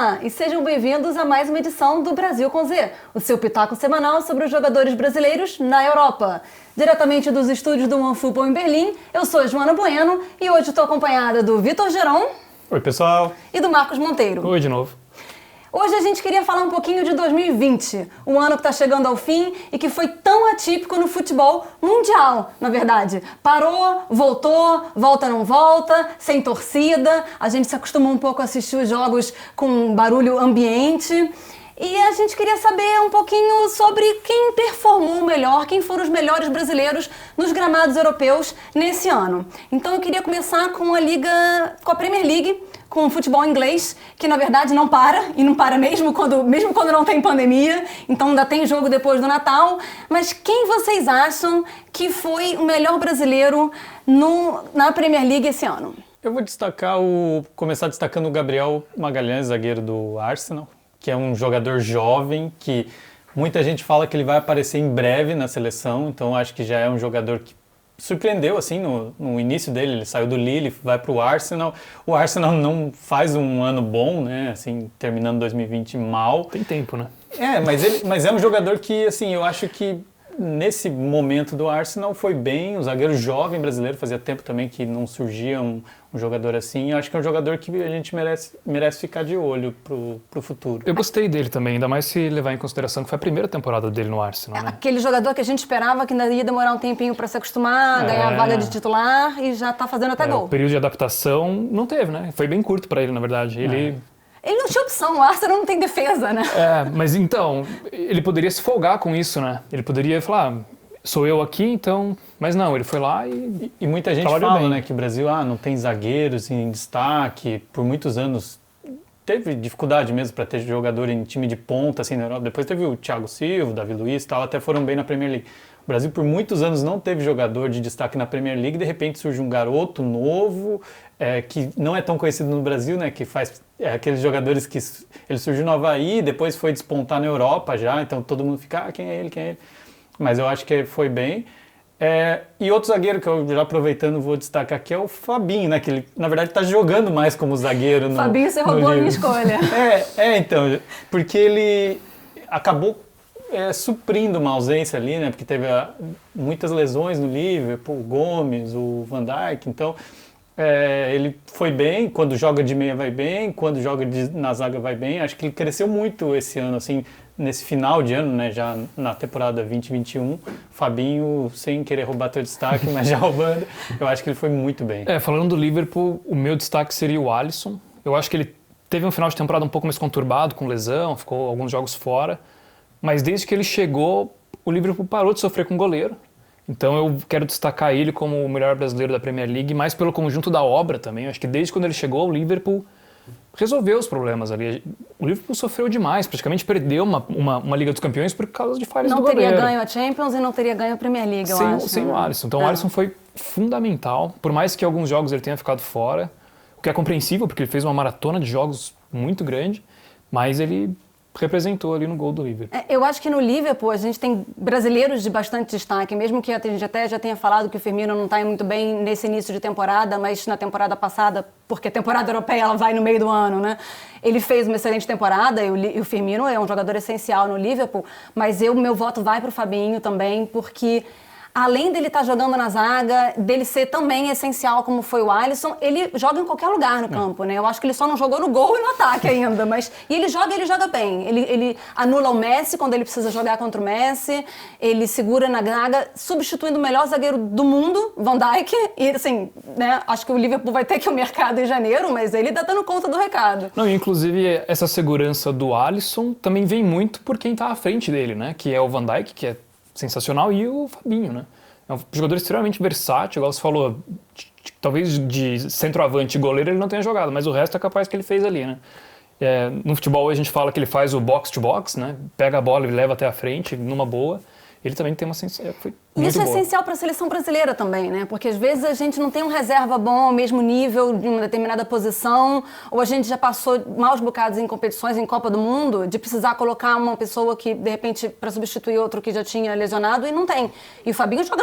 Olá e sejam bem-vindos a mais uma edição do Brasil com Z, o seu pitaco semanal sobre os jogadores brasileiros na Europa. Diretamente dos estúdios do OneFootball em Berlim, eu sou a Joana Bueno e hoje estou acompanhada do Vitor Geron. Oi, pessoal. E do Marcos Monteiro. Oi de novo. Hoje a gente queria falar um pouquinho de 2020, um ano que está chegando ao fim e que foi tão atípico no futebol mundial, na verdade. Parou, voltou, volta não volta, sem torcida, a gente se acostumou um pouco a assistir os jogos com barulho ambiente. E a gente queria saber um pouquinho sobre quem performou melhor, quem foram os melhores brasileiros nos gramados europeus nesse ano. Então eu queria começar com a Premier League, com o futebol inglês, que na verdade não para, e não para mesmo quando não tem pandemia, então ainda tem jogo depois do Natal. Mas quem vocês acham que foi o melhor brasileiro na Premier League esse ano? Eu vou começar destacando o Gabriel Magalhães, zagueiro do Arsenal, que é um jogador jovem, que muita gente fala que ele vai aparecer em breve na seleção, então acho que já é um jogador que surpreendeu assim no início dele. Ele saiu do Lille, vai para o Arsenal. O Arsenal não faz um ano bom, né? Assim, terminando 2020 mal. Tem tempo, né? Mas é um jogador que, assim, eu acho que nesse momento do Arsenal foi bem. O zagueiro jovem brasileiro, fazia tempo também que não surgia um jogador assim. Eu acho que é um jogador que a gente merece ficar de olho pro futuro. Eu gostei dele também, ainda mais se levar em consideração que foi a primeira temporada dele no Arsenal, né? Aquele jogador que a gente esperava que ainda ia demorar um tempinho para se acostumar, ganhar a vaga de titular e já tá fazendo até gol. O período de adaptação não teve, né? Foi bem curto para ele, na verdade. Ele não tinha opção, o Arsenal não tem defesa, né? Mas então, ele poderia se folgar com isso, né? Ele poderia falar, sou eu aqui, então... Mas não, ele foi lá e muita gente fala, né, que o Brasil não tem zagueiros em destaque. Por muitos anos teve dificuldade mesmo para ter jogador em time de ponta, assim, na Europa. Depois teve o Thiago Silva, o Davi Luiz e tal, até foram bem na Premier League. O Brasil por muitos anos não teve jogador de destaque na Premier League, de repente surge um garoto novo, que não é tão conhecido no Brasil, né, que faz aqueles jogadores que ele surgiu no Avaí, depois foi despontar na Europa já, então todo mundo fica, quem é ele? Mas eu acho que foi bem. E outro zagueiro que eu já aproveitando vou destacar aqui é o Fabinho, né, que ele na verdade está jogando mais como zagueiro. Fabinho, você roubou a minha escolha. Então, porque ele acabou suprindo uma ausência ali, né? Porque teve muitas lesões no Liverpool, o Gomes, o Van Dijk, então ele foi bem, quando joga de meia vai bem, quando joga na zaga vai bem. Acho que ele cresceu muito esse ano, assim, nesse final de ano, né? Já na temporada 2021, Fabinho, sem querer roubar teu destaque, mas já roubando, eu acho que ele foi muito bem. Falando do Liverpool, o meu destaque seria o Alisson. Eu acho que ele teve um final de temporada um pouco mais conturbado, com lesão, ficou alguns jogos fora. Mas desde que ele chegou, o Liverpool parou de sofrer com o goleiro. Então eu quero destacar ele como o melhor brasileiro da Premier League, mais pelo conjunto da obra também. Eu acho que desde quando ele chegou, o Liverpool resolveu os problemas ali. O Liverpool sofreu demais, praticamente perdeu uma Liga dos Campeões por causa de falhas do goleiro. Não teria ganho a Champions e não teria ganho a Premier League, eu acho. Sem o Alisson. Então o Alisson foi fundamental, por mais que alguns jogos ele tenha ficado fora, o que é compreensível, porque ele fez uma maratona de jogos muito grande, mas ele representou ali no gol do Liverpool. Eu acho que no Liverpool a gente tem brasileiros de bastante destaque, mesmo que a gente até já tenha falado que o Firmino não está muito bem nesse início de temporada, mas na temporada passada, porque a temporada europeia ela vai no meio do ano, né? Ele fez uma excelente temporada e o Firmino é um jogador essencial no Liverpool, mas meu voto vai para o Fabinho também, porque além dele estar jogando na zaga, dele ser também essencial como foi o Alisson, ele joga em qualquer lugar no campo, né? Eu acho que ele só não jogou no gol e no ataque ainda, mas ele joga bem. Ele anula o Messi quando ele precisa jogar contra o Messi, ele segura na zaga, substituindo o melhor zagueiro do mundo, Van Dijk, e assim, né? Acho que o Liverpool vai ter que ir ao mercado em janeiro, mas ele tá dando conta do recado. Não, inclusive essa segurança do Alisson também vem muito por quem tá à frente dele, né? Que é o Van Dijk, que é sensacional, e o Fabinho, né? É um jogador extremamente versátil, igual você falou, talvez de centroavante e goleiro ele não tenha jogado, mas o resto é capaz que ele fez ali, né? No futebol a gente fala que ele faz o box to box, né? Pega a bola e leva até a frente, numa boa. Ele também tem foi Muito Isso é boa. essencial para a seleção brasileira também, né? Porque às vezes a gente não tem um reserva bom ao mesmo nível de uma determinada posição, ou a gente já passou maus bocados em competições, em Copa do Mundo, de precisar colocar uma pessoa que, de repente, para substituir outro que já tinha lesionado e não tem. E o Fabinho joga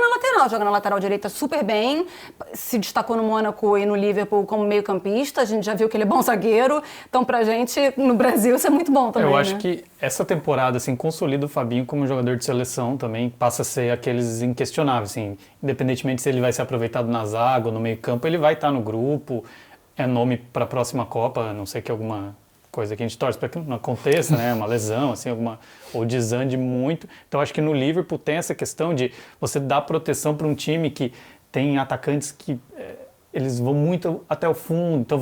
na lateral direita super bem, se destacou no Mônaco e no Liverpool como meio-campista, a gente já viu que ele é bom zagueiro, então pra gente, no Brasil, isso é muito bom também, Eu acho né? que essa temporada, assim, consolida o Fabinho como jogador de seleção também, passa a ser aqueles inquestionáveis, assim, independentemente se ele vai ser aproveitado na zaga ou no meio campo, ele vai estar no grupo, é nome para a próxima Copa, a não sei que alguma coisa que a gente torce para que não aconteça, né, uma lesão, assim, ou desande muito. Então acho que no Liverpool tem essa questão de você dar proteção para um time que tem atacantes que eles vão muito até o fundo, então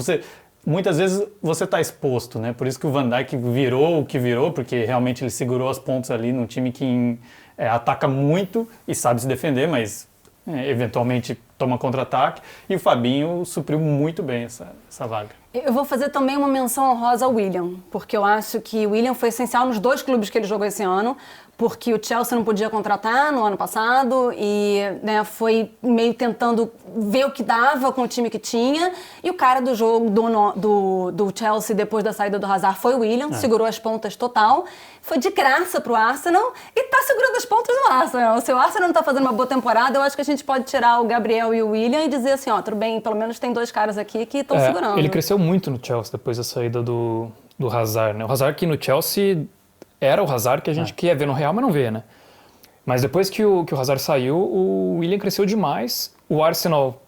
muitas vezes você está exposto, né? Por isso que o Van Dijk virou o que virou, porque realmente ele segurou as pontas ali num time que ataca muito e sabe se defender, mas eventualmente toma contra-ataque. E o Fabinho supriu muito bem essa vaga. Eu vou fazer também uma menção honrosa ao William, porque eu acho que o William foi essencial nos 2 clubes que ele jogou esse ano, porque o Chelsea não podia contratar no ano passado e, né, foi meio tentando ver o que dava com o time que tinha, e o cara do jogo do Chelsea depois da saída do Hazard foi o William, segurou as pontas total, foi de graça pro Arsenal e tá segurando as pontas do Arsenal. Se o Arsenal não tá fazendo uma boa temporada, eu acho que a gente pode tirar o Gabriel e o William e dizer assim, ó, tudo bem, pelo menos tem 2 caras aqui que estão segurando. Ele cresceu muito no Chelsea depois da saída do Hazard, né? O Hazard que no Chelsea era o Hazard que a gente queria ver no Real, mas não vê, né? Mas depois que o Hazard saiu, o William cresceu demais. O Arsenal,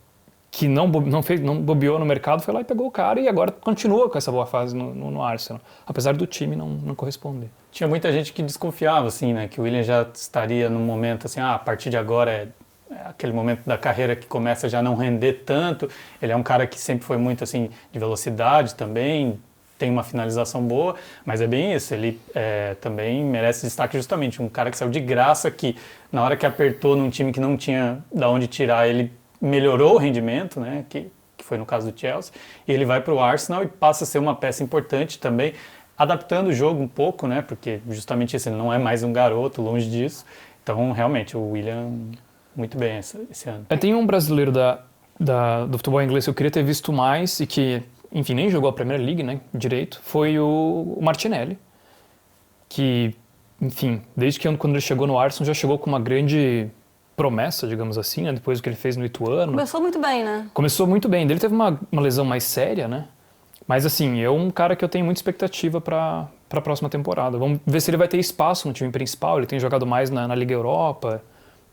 que não bobeou no mercado, foi lá e pegou o cara e agora continua com essa boa fase no Arsenal, apesar do time não corresponder. Tinha muita gente que desconfiava, assim, né? Que o William já estaria num momento, assim, a partir de agora é aquele momento da carreira que começa já a não render tanto. Ele é um cara que sempre foi muito, assim, de velocidade também, tem uma finalização boa, mas é bem isso, ele também merece destaque justamente, um cara que saiu de graça, que na hora que apertou num time que não tinha de onde tirar, ele melhorou o rendimento, né, que foi no caso do Chelsea, e ele vai para o Arsenal e passa a ser uma peça importante também, adaptando o jogo um pouco, né, porque justamente isso, ele não é mais um garoto, longe disso, então realmente o William muito bem esse ano. Tem um brasileiro do futebol inglês que eu queria ter visto mais e que, enfim, nem jogou a Premier League, né, direito, foi o Martinelli, que, enfim, desde que quando ele chegou no Arsenal, já chegou com uma grande promessa, digamos assim, né, depois do que ele fez no Ituano. Começou muito bem, né? Começou muito bem. Ele teve uma lesão mais séria, né, mas, assim, é um cara que eu tenho muita expectativa para a próxima temporada. Vamos ver se ele vai ter espaço no time principal, ele tem jogado mais na Liga Europa.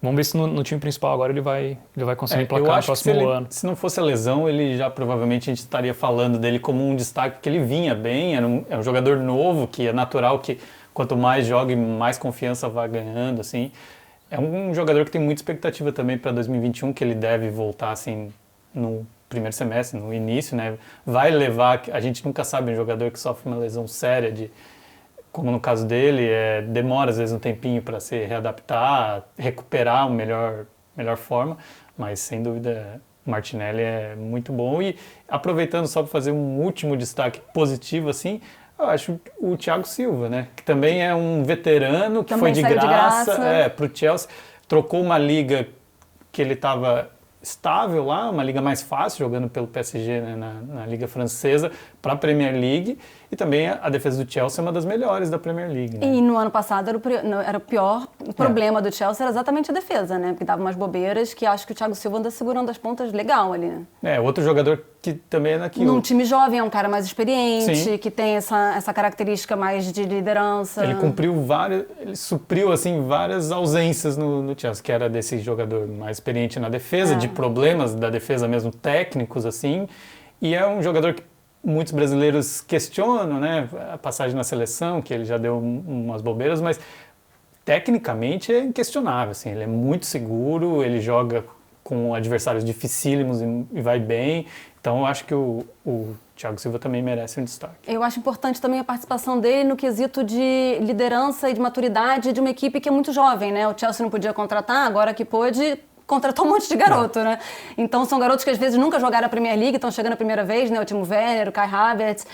Vamos ver se no time principal agora ele vai conseguir emplacar no próximo ano. Se não fosse a lesão, ele já provavelmente a gente estaria falando dele como um destaque, porque ele vinha bem, é um jogador novo, que é natural que quanto mais joga, mais confiança vai ganhando, assim. É um jogador que tem muita expectativa também para 2021, que ele deve voltar, assim, no primeiro semestre, no início, né? Vai levar, a gente nunca sabe, um jogador que sofre uma lesão séria como no caso dele, demora às vezes um tempinho para se readaptar, recuperar uma melhor forma, mas sem dúvida o Martinelli é muito bom. E aproveitando só para fazer um último destaque positivo, assim, eu acho o Thiago Silva, né? Que também é um veterano, que também foi de graça para o Chelsea, trocou uma liga que ele estava estável lá, uma liga mais fácil, jogando pelo PSG, né, na Liga Francesa, para a Premier League, e também a defesa do Chelsea é uma das melhores da Premier League. Né? E no ano passado era o pior problema do Chelsea, era exatamente a defesa, né? Porque dava umas bobeiras que acho que o Thiago Silva anda segurando as pontas legal ali. Outro jogador que também é naquilo. Num time jovem, é um cara mais experiente, Sim. que tem essa característica mais de liderança. Ele supriu assim várias ausências no Chelsea, que era desse jogador mais experiente na defesa, de problemas da defesa mesmo técnicos assim, e é um jogador que muitos brasileiros questionam, né, a passagem na seleção, que ele já deu umas bobeiras, mas tecnicamente é inquestionável, assim, ele é muito seguro, ele joga com adversários dificílimos e vai bem, então eu acho que o Thiago Silva também merece um destaque. Eu acho importante também a participação dele no quesito de liderança e de maturidade de uma equipe que é muito jovem, né? O Chelsea não podia contratar, agora que pôde, contratou um monte de garoto, né? Então são garotos que às vezes nunca jogaram a Premier League, estão chegando a primeira vez, né? O Timo Werner, o Kai Havertz,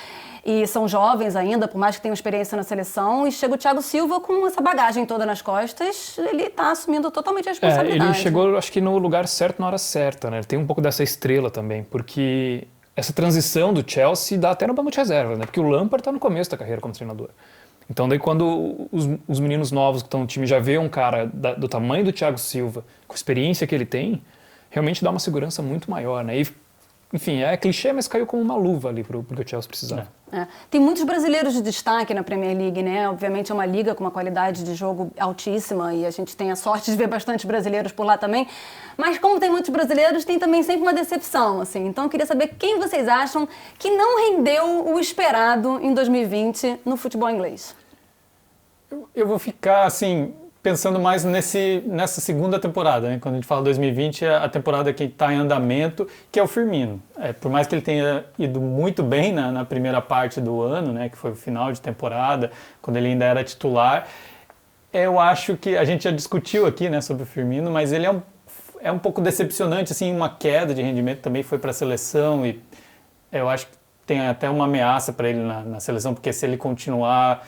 e são jovens ainda, por mais que tenham experiência na seleção, e chega o Thiago Silva com essa bagagem toda nas costas, ele está assumindo totalmente a responsabilidade. Ele chegou, acho que no lugar certo na hora certa, né? Ele tem um pouco dessa estrela também, porque essa transição do Chelsea dá até no banco de reserva, né? Porque o Lampard está no começo da carreira como treinador. Então daí quando os meninos novos que estão no time já vê um cara do tamanho do Thiago Silva, com a experiência que ele tem, realmente dá uma segurança muito maior, né? E, enfim, é clichê, mas caiu como uma luva ali pro que o Chelsea precisava. Tem muitos brasileiros de destaque na Premier League, né? Obviamente é uma liga com uma qualidade de jogo altíssima e a gente tem a sorte de ver bastante brasileiros por lá também. Mas como tem muitos brasileiros, tem também sempre uma decepção, assim. Então eu queria saber quem vocês acham que não rendeu o esperado em 2020 no futebol inglês. Eu vou ficar, assim, pensando mais nessa segunda temporada, né? Quando a gente fala 2020, é a temporada que está em andamento, que é o Firmino. Por mais que ele tenha ido muito bem na primeira parte do ano, né? Que foi o final de temporada, quando ele ainda era titular, eu acho que a gente já discutiu aqui, né, sobre o Firmino, mas ele é um pouco decepcionante, assim, uma queda de rendimento também foi para a seleção e eu acho que tem até uma ameaça para ele na seleção, porque se ele continuar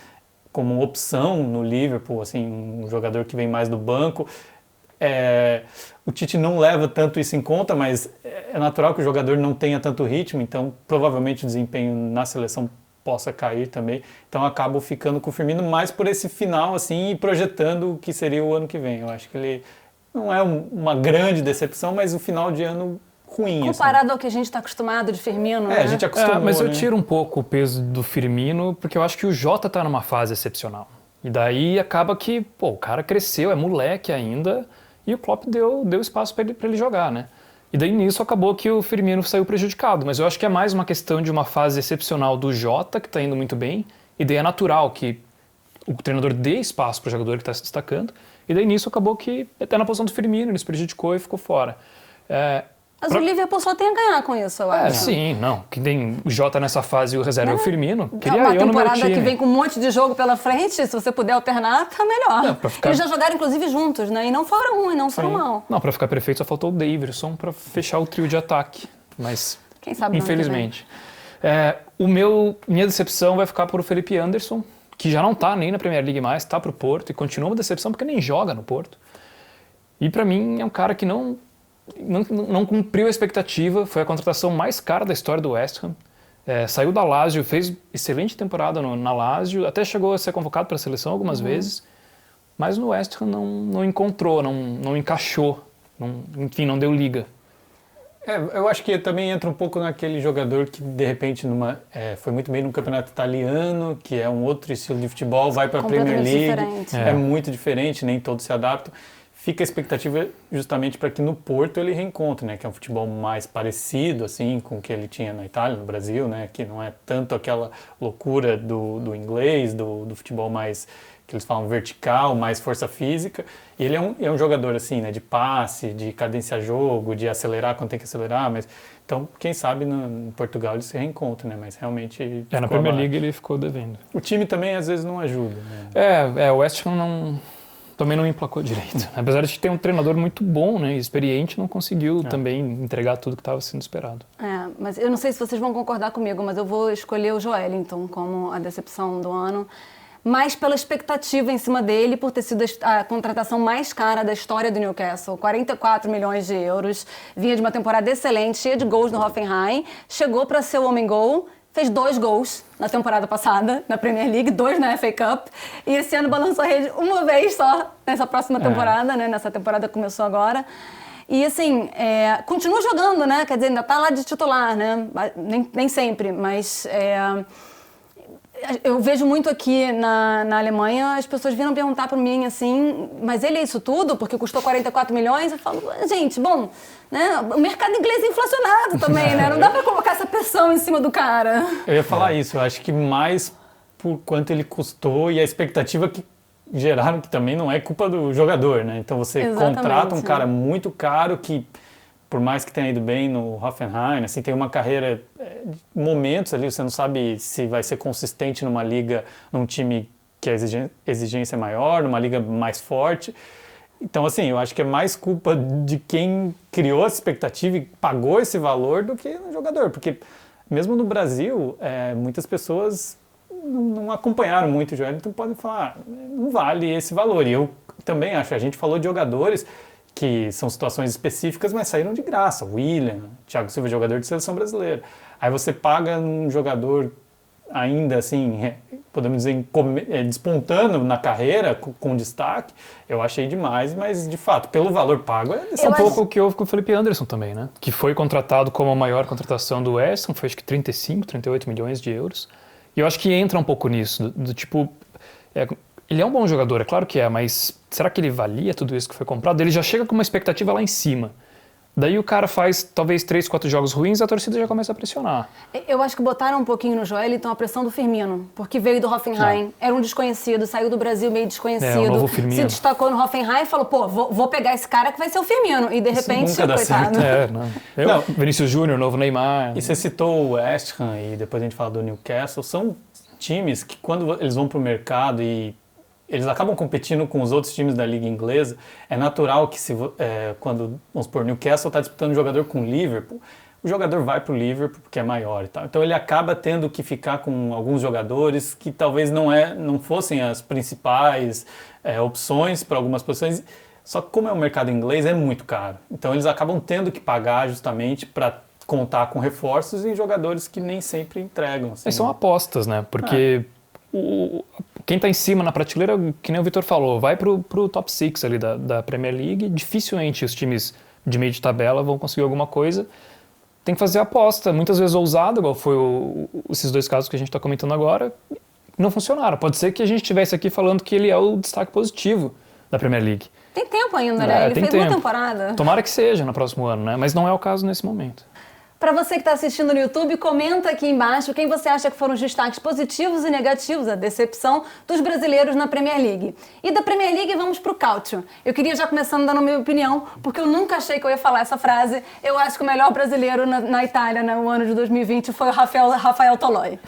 como opção no Liverpool, assim, um jogador que vem mais do banco, o Tite não leva tanto isso em conta, mas é natural que o jogador não tenha tanto ritmo, então provavelmente o desempenho na seleção possa cair também, então acabo ficando com o Firmino mais por esse final, assim, e projetando o que seria o ano que vem. Eu acho que ele não é uma grande decepção, mas o final de ano ruim. Comparado assim. ao que a gente está acostumado de Firmino, né? A gente acostumou, mas eu né? tiro um pouco o peso do Firmino, porque eu acho que o Jota está numa fase excepcional. E daí acaba que, o cara cresceu, é moleque ainda, e o Klopp deu espaço para ele jogar, né? E daí nisso acabou que o Firmino saiu prejudicado, mas eu acho que é mais uma questão de uma fase excepcional do Jota, que está indo muito bem, e daí é natural que o treinador dê espaço para o jogador que está se destacando, e daí nisso acabou que até na posição do Firmino, ele se prejudicou e ficou fora. Mas o Liverpool só tem a ganhar com isso, eu acho. Sim, não. Quem tem o Jota nessa fase e o reserva é o Firmino. É uma eu no meu temporada time. que vem com um monte de jogo pela frente, se você puder alternar, tá melhor. Eles já jogaram, inclusive, juntos, né? E não foram mal. Não, pra ficar perfeito só faltou o Davidson pra fechar o trio de ataque. Mas, quem sabe infelizmente. Minha decepção vai ficar por o Felipe Anderson, que já não tá nem na Premier League mais, tá pro Porto, e continua uma decepção porque nem joga no Porto. E pra mim é um cara que não cumpriu a expectativa, foi a contratação mais cara da história do West Ham. Saiu da Lazio, fez excelente temporada na Lazio, até chegou a ser convocado para a seleção algumas vezes, mas no West Ham não encontrou, não encaixou, enfim, não deu liga. Eu acho que também entra um pouco naquele jogador que de repente foi muito bem no campeonato italiano, que é um outro estilo de futebol, vai para a Premier League, é muito diferente, nem todos se adaptam. Fica a expectativa justamente para que no Porto ele reencontre, né, que é um futebol mais parecido assim com o que ele tinha na Itália, no Brasil, né, que não é tanto aquela loucura do inglês, do futebol mais que eles falam vertical, mais força física. E ele é um jogador assim, né, de passe, de cadência jogo, de acelerar quando tem que acelerar, mas então, quem sabe no Portugal ele se reencontra, né, mas realmente na Premier League ele ficou devendo. O time também às vezes não ajuda, né? O West Ham também não emplacou direito. Apesar de ter um treinador muito bom, né, experiente, não conseguiu também entregar tudo que estava sendo esperado. Mas eu não sei se vocês vão concordar comigo, mas eu vou escolher o Joelinton como a decepção do ano, mais pela expectativa em cima dele, por ter sido a contratação mais cara da história do Newcastle, 44 milhões de euros, vinha de uma temporada excelente, cheia de gols no Hoffenheim, chegou para ser o homem-gol, fez 2 gols na temporada passada, na Premier League, 2 na FA Cup, e esse ano balançou a rede uma vez só nessa próxima temporada, né? Nessa temporada que começou agora. E assim, continua jogando, né? Quer dizer, ainda tá lá de titular, né? Nem sempre, mas eu vejo muito aqui na Alemanha, as pessoas viram perguntar para mim assim, mas ele é isso tudo? Porque custou 44 milhões? Eu falo, gente, bom, né? O mercado inglês é inflacionado também, né? Não dá para colocar essa pressão em cima do cara. Eu ia falar isso, eu acho que mais por quanto ele custou e a expectativa que geraram, que também não é culpa do jogador, né? Então você contrata um cara muito caro que, por mais que tenha ido bem no Hoffenheim, assim, tem uma carreira, momentos ali, você não sabe se vai ser consistente numa liga, num time que a exigência é maior, numa liga mais forte. Então, assim, eu acho que é mais culpa de quem criou essa expectativa e pagou esse valor do que no jogador. Porque mesmo no Brasil, muitas pessoas não acompanharam muito o Joelinton, então podem falar, não vale esse valor. E eu também acho, a gente falou de jogadores que são situações específicas, mas saíram de graça. William, Thiago Silva, jogador de seleção brasileira. Aí você paga um jogador ainda assim, podemos dizer, despontando na carreira, com destaque, eu achei demais, mas de fato, pelo valor pago, é um pouco o que houve com o Felipe Anderson também, né? Que foi contratado como a maior contratação do West Ham, foi acho que 35, 38 milhões de euros. E eu acho que entra um pouco nisso, do tipo, ele é um bom jogador, é claro que é, mas será que ele valia tudo isso que foi comprado? Ele já chega com uma expectativa lá em cima. Daí o cara faz talvez 3, 4 jogos ruins e a torcida já começa a pressionar. Eu acho que botaram um pouquinho no Joelinton a pressão do Firmino, porque veio do Hoffenheim, era um desconhecido, saiu do Brasil meio desconhecido, o novo Firmino. Se destacou no Hoffenheim e falou, pô, vou pegar esse cara que vai ser o Firmino. E de repente, coitado. Vinícius Júnior, novo Neymar. E você citou o West Ham e depois a gente fala do Newcastle, são times que quando eles vão para o mercado e eles acabam competindo com os outros times da Liga Inglesa, é natural que quando, vamos supor, Newcastle está disputando um jogador com o Liverpool, o jogador vai para o Liverpool porque é maior e tal. Então ele acaba tendo que ficar com alguns jogadores que talvez não fossem as principais opções para algumas posições, só que como é um mercado inglês é muito caro. Então eles acabam tendo que pagar justamente para contar com reforços e jogadores que nem sempre entregam. Assim. Mas são apostas, né? Porque quem está em cima na prateleira, que nem o Vitor falou, vai pro top 6 ali da Premier League, dificilmente os times de meio de tabela vão conseguir alguma coisa. Tem que fazer aposta, muitas vezes ousada, igual foi esses 2 casos que a gente está comentando agora, não funcionaram. Pode ser que a gente estivesse aqui falando que ele é o destaque positivo da Premier League. Tem tempo ainda, né? Ele fez uma temporada. Tomara que seja no próximo ano, né? Mas não é o caso nesse momento. Para você que está assistindo no YouTube, comenta aqui embaixo quem você acha que foram os destaques positivos e negativos, a decepção dos brasileiros na Premier League. E da Premier League vamos para o Calcio. Eu queria já começando dando a minha opinião, porque eu nunca achei que eu ia falar essa frase. Eu acho que o melhor brasileiro na Itália no ano de 2020 foi o Rafael Toloi.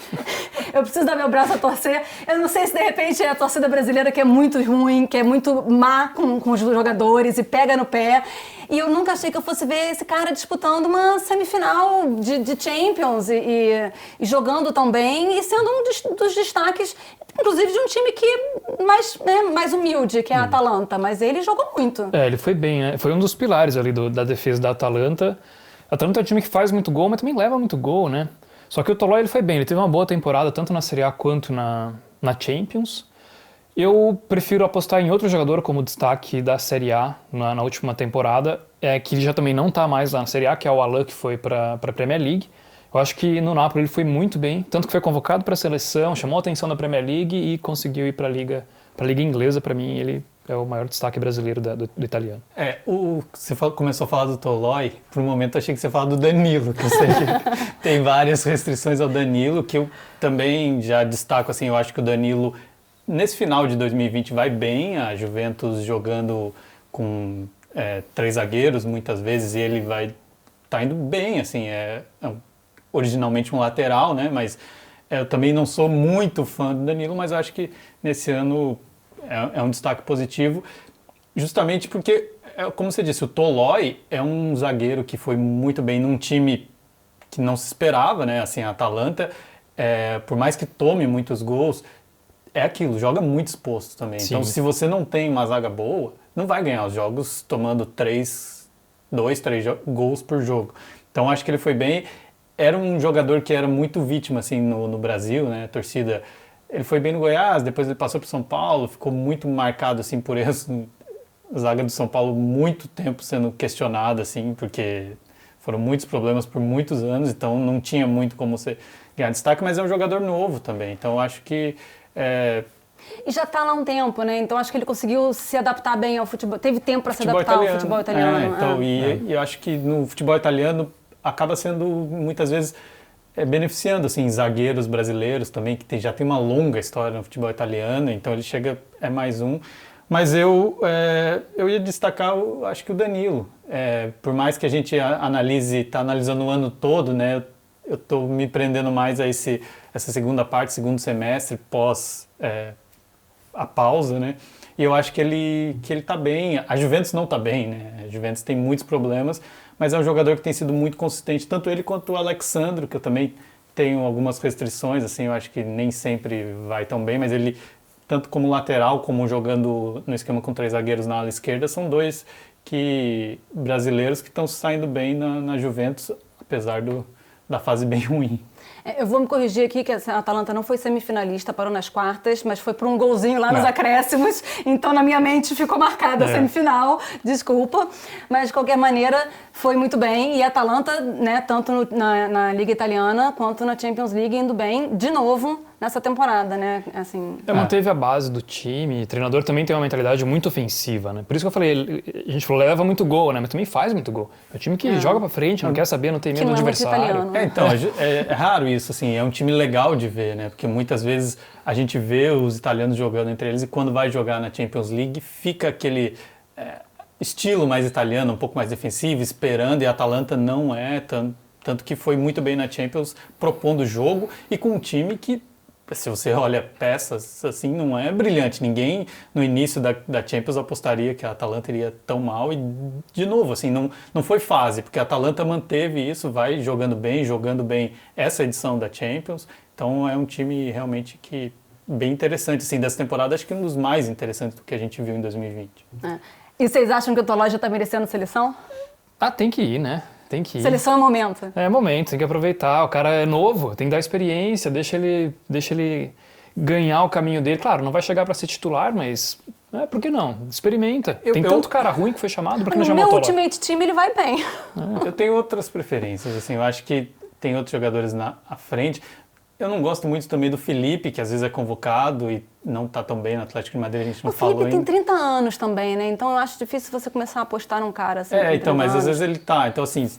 Eu preciso dar meu braço a torcer. Eu não sei se de repente é a torcida brasileira que é muito ruim, que é muito má com os jogadores e pega no pé. E eu nunca achei que eu fosse ver esse cara disputando uma semifinal de Champions e jogando tão bem e sendo um dos destaques, inclusive de um time que mais humilde, que é a Atalanta. Mas ele jogou muito. Ele foi bem, né? Foi um dos pilares ali da defesa da Atalanta. A Atalanta é um time que faz muito gol, mas também leva muito gol, né? Só que o Toloi ele foi bem, ele teve uma boa temporada tanto na Série A quanto na Champions. Eu prefiro apostar em outro jogador como destaque da Série A na última temporada, que ele já também não está mais lá na Série A, que é o Alan, que foi para a Premier League. Eu acho que no Napoli ele foi muito bem, tanto que foi convocado para a seleção, chamou a atenção da Premier League e conseguiu ir para a Liga Inglesa. Para mim, ele é o maior destaque brasileiro do italiano. Você começou a falar do Toloi, por um momento achei que você falava do Danilo, que eu sei que tem várias restrições ao Danilo, que eu também já destaco, assim, eu acho que o Danilo nesse final de 2020 vai bem, a Juventus jogando com 3 zagueiros muitas vezes e ele tá indo bem, assim, originalmente um lateral, né, mas eu também não sou muito fã do Danilo, mas eu acho que nesse ano é um destaque positivo, justamente porque, como você disse, o Toloi é um zagueiro que foi muito bem num time que não se esperava, né, assim, a Atalanta, por mais que tome muitos gols, é aquilo, joga muito exposto também. Sim. Então, se você não tem uma zaga boa, não vai ganhar os jogos tomando 2, 3 gols por jogo. Então, acho que ele foi bem. Era um jogador que era muito vítima, assim, no Brasil, né? A torcida... Ele foi bem no Goiás, depois ele passou para São Paulo, ficou muito marcado, assim, por isso. A zaga do São Paulo, muito tempo sendo questionada, assim, porque foram muitos problemas por muitos anos, então não tinha muito como você ganhar destaque, mas é um jogador novo também. Então, acho que E já está lá um tempo, né? Então acho que ele conseguiu se adaptar bem ao futebol. Teve tempo para se adaptar ao futebol italiano. E eu acho que no futebol italiano acaba sendo muitas vezes beneficiando assim zagueiros brasileiros também que já tem uma longa história no futebol italiano. Então ele chega mais um. Mas eu ia destacar, acho que o Danilo. Por mais que a gente está analisando o ano todo, né? Eu estou me prendendo mais a essa segunda parte, segundo semestre, pós a pausa, né? e eu acho que ele tá bem. A Juventus não tá bem, né? A Juventus tem muitos problemas, mas é um jogador que tem sido muito consistente, tanto ele quanto o Alexandro, que eu também tenho algumas restrições, assim, eu acho que nem sempre vai tão bem, mas ele, tanto como lateral, como jogando no esquema com 3 zagueiros na ala esquerda, são dois brasileiros que estão saindo bem na Juventus, apesar da fase bem ruim. Eu vou me corrigir aqui que a Atalanta não foi semifinalista, parou nas quartas, mas foi por um golzinho lá nos acréscimos, então na minha mente ficou marcada a semifinal, desculpa, mas de qualquer maneira foi muito bem, e a Atalanta, né, tanto na Liga Italiana quanto na Champions League, indo bem de novo nessa temporada, né, assim... Manteve a base do time, o treinador também tem uma mentalidade muito ofensiva, né, por isso que eu falei, a gente falou, leva muito gol, né, mas também faz muito gol. É um time que joga pra frente, não quer saber, não tem medo do adversário. Italiano, né? Então, é raro isso, assim, é um time legal de ver, né, porque muitas vezes a gente vê os italianos jogando entre eles e quando vai jogar na Champions League fica aquele... estilo mais italiano, um pouco mais defensivo, esperando, e a Atalanta não é, tanto que foi muito bem na Champions, propondo o jogo, e com um time que, se você olha peças, assim, não é brilhante. Ninguém, no início da Champions, apostaria que a Atalanta iria tão mal, e, de novo, assim, não foi fase, porque a Atalanta manteve isso, vai jogando bem essa edição da Champions, então é um time realmente que bem interessante, assim, dessa temporada, acho que um dos mais interessantes do que a gente viu em 2020. E vocês acham que o Tolói já está merecendo seleção? Tem que ir, né? Tem que ir. Seleção é momento. É momento, tem que aproveitar. O cara é novo, tem que dar experiência, deixa ele ganhar o caminho dele. Claro, não vai chegar para ser titular, mas por que não? Experimenta. Tem tanto cara ruim que foi chamado, por que não chamou o Tolói? No meu Ultimate Team ele vai bem. Eu tenho outras preferências, assim, eu acho que tem outros jogadores à frente. Eu não gosto muito também do Felipe, que às vezes é convocado e não está tão bem no Atlético de Madrid, a gente não falou ainda. O Felipe tem 30 anos também, né? Então eu acho difícil você começar a apostar num cara assim. Então, mas às vezes ele tá. Então, assim,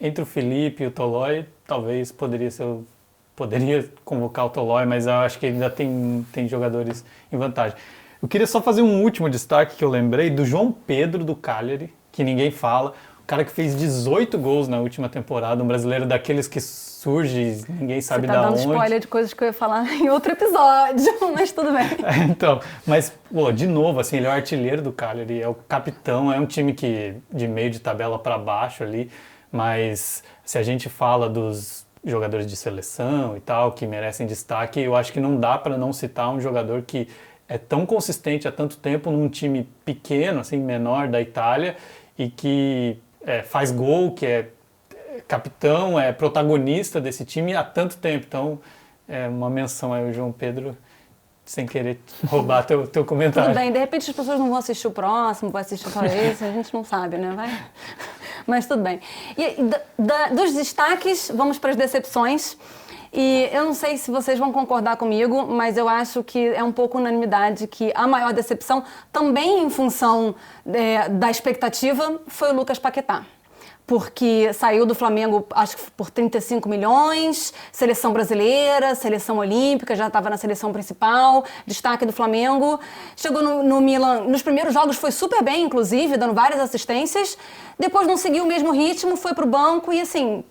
entre o Felipe e o Tolói, talvez poderia convocar o Tolói, mas eu acho que ainda tem jogadores em vantagem. Eu queria só fazer um último destaque que eu lembrei do João Pedro do Cagliari, que ninguém fala. O cara que fez 18 gols na última temporada, um brasileiro daqueles que surge, ninguém sabe da onde. Você tá dando spoiler de coisas que eu ia falar em outro episódio, mas tudo bem. Então, mas, de novo, assim, ele é o artilheiro do Cagliari, é o capitão, é um time que de meio de tabela para baixo ali, mas se a gente fala dos jogadores de seleção e tal, que merecem destaque, eu acho que não dá para não citar um jogador que é tão consistente há tanto tempo num time pequeno, assim, menor da Itália, e que faz gol, que é capitão, é protagonista desse time há tanto tempo. Então, uma menção aí ao João Pedro, sem querer roubar teu comentário. Tudo bem, de repente as pessoas não vão assistir o próximo, vão assistir só esse, a gente não sabe, né? Mas tudo bem. E dos destaques, vamos para as decepções. E eu não sei se vocês vão concordar comigo, mas eu acho que é um pouco unanimidade que a maior decepção, também em função da expectativa, foi o Lucas Paquetá. Porque saiu do Flamengo, acho que por 35 milhões, seleção brasileira, seleção olímpica, já estava na seleção principal, destaque do Flamengo. Chegou no Milan, nos primeiros jogos foi super bem, inclusive, dando várias assistências. Depois não seguiu o mesmo ritmo, foi pro banco e assim,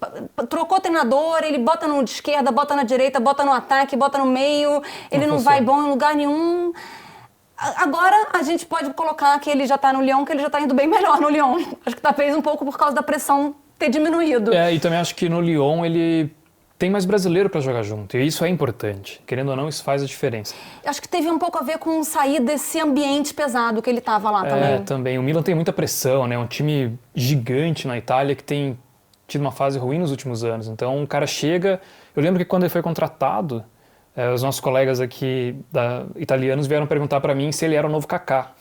trocou treinador, ele bota no de esquerda, bota na direita, bota no ataque, bota no meio, ele não vai bom em lugar nenhum. Agora a gente pode colocar que ele já está no Lyon, que ele já está indo bem melhor no Lyon. Acho que talvez um pouco por causa da pressão ter diminuído. E também acho que no Lyon ele tem mais brasileiro para jogar junto, e isso é importante. Querendo ou não, isso faz a diferença. Acho que teve um pouco a ver com sair desse ambiente pesado que ele estava lá também. Também. O Milan tem muita pressão, né? É um time gigante na Itália que tem tido uma fase ruim nos últimos anos. Então, o cara chega... Eu lembro que quando ele foi contratado... os nossos colegas aqui italianos vieram perguntar para mim se ele era o novo Kaká.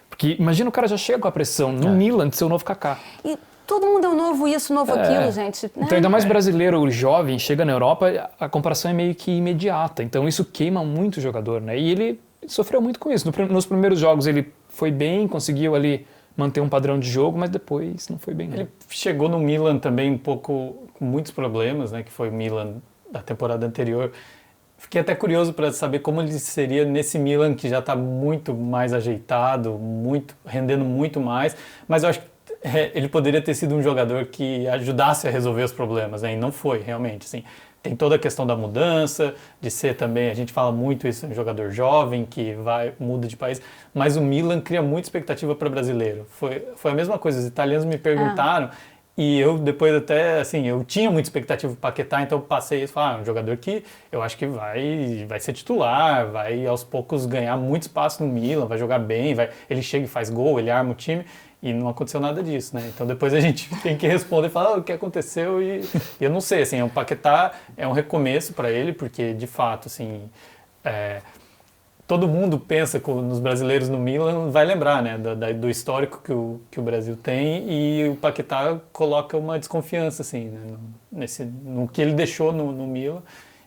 Porque imagina o cara já chega com a pressão no Milan de ser o novo Kaká. E todo mundo é o novo isso, novo aquilo, gente. Né? Então ainda mais brasileiro jovem, chega na Europa, a comparação é meio que imediata. Então isso queima muito o jogador, né? E ele sofreu muito com isso. Nos primeiros jogos ele foi bem, conseguiu ali manter um padrão de jogo, mas depois não foi bem. Ele chegou no Milan também um pouco com muitos problemas, né? Que foi o Milan da temporada anterior. Fiquei até curioso para saber como ele seria nesse Milan que já está muito mais ajeitado, rendendo muito mais, mas eu acho que ele poderia ter sido um jogador que ajudasse a resolver os problemas, né? E não foi, realmente. Assim, tem toda a questão da mudança, de ser também, a gente fala muito isso, um jogador jovem que muda de país, mas o Milan cria muita expectativa para brasileiro. Foi a mesma coisa, os italianos me perguntaram, e eu depois até, assim, eu tinha muita expectativa para Paquetá, então eu passei isso, um jogador que eu acho que vai ser titular, vai aos poucos ganhar muito espaço no Milan, vai jogar bem, ele chega e faz gol, ele arma o time, e não aconteceu nada disso, né? Então depois a gente tem que responder e falar o que aconteceu, e eu não sei, assim, o Paquetá é um recomeço para ele, porque de fato, assim, todo mundo pensa nos brasileiros no Milan, vai lembrar, né, do histórico que o Brasil tem, e o Paquetá coloca uma desconfiança, assim, né, no que ele deixou no Milan.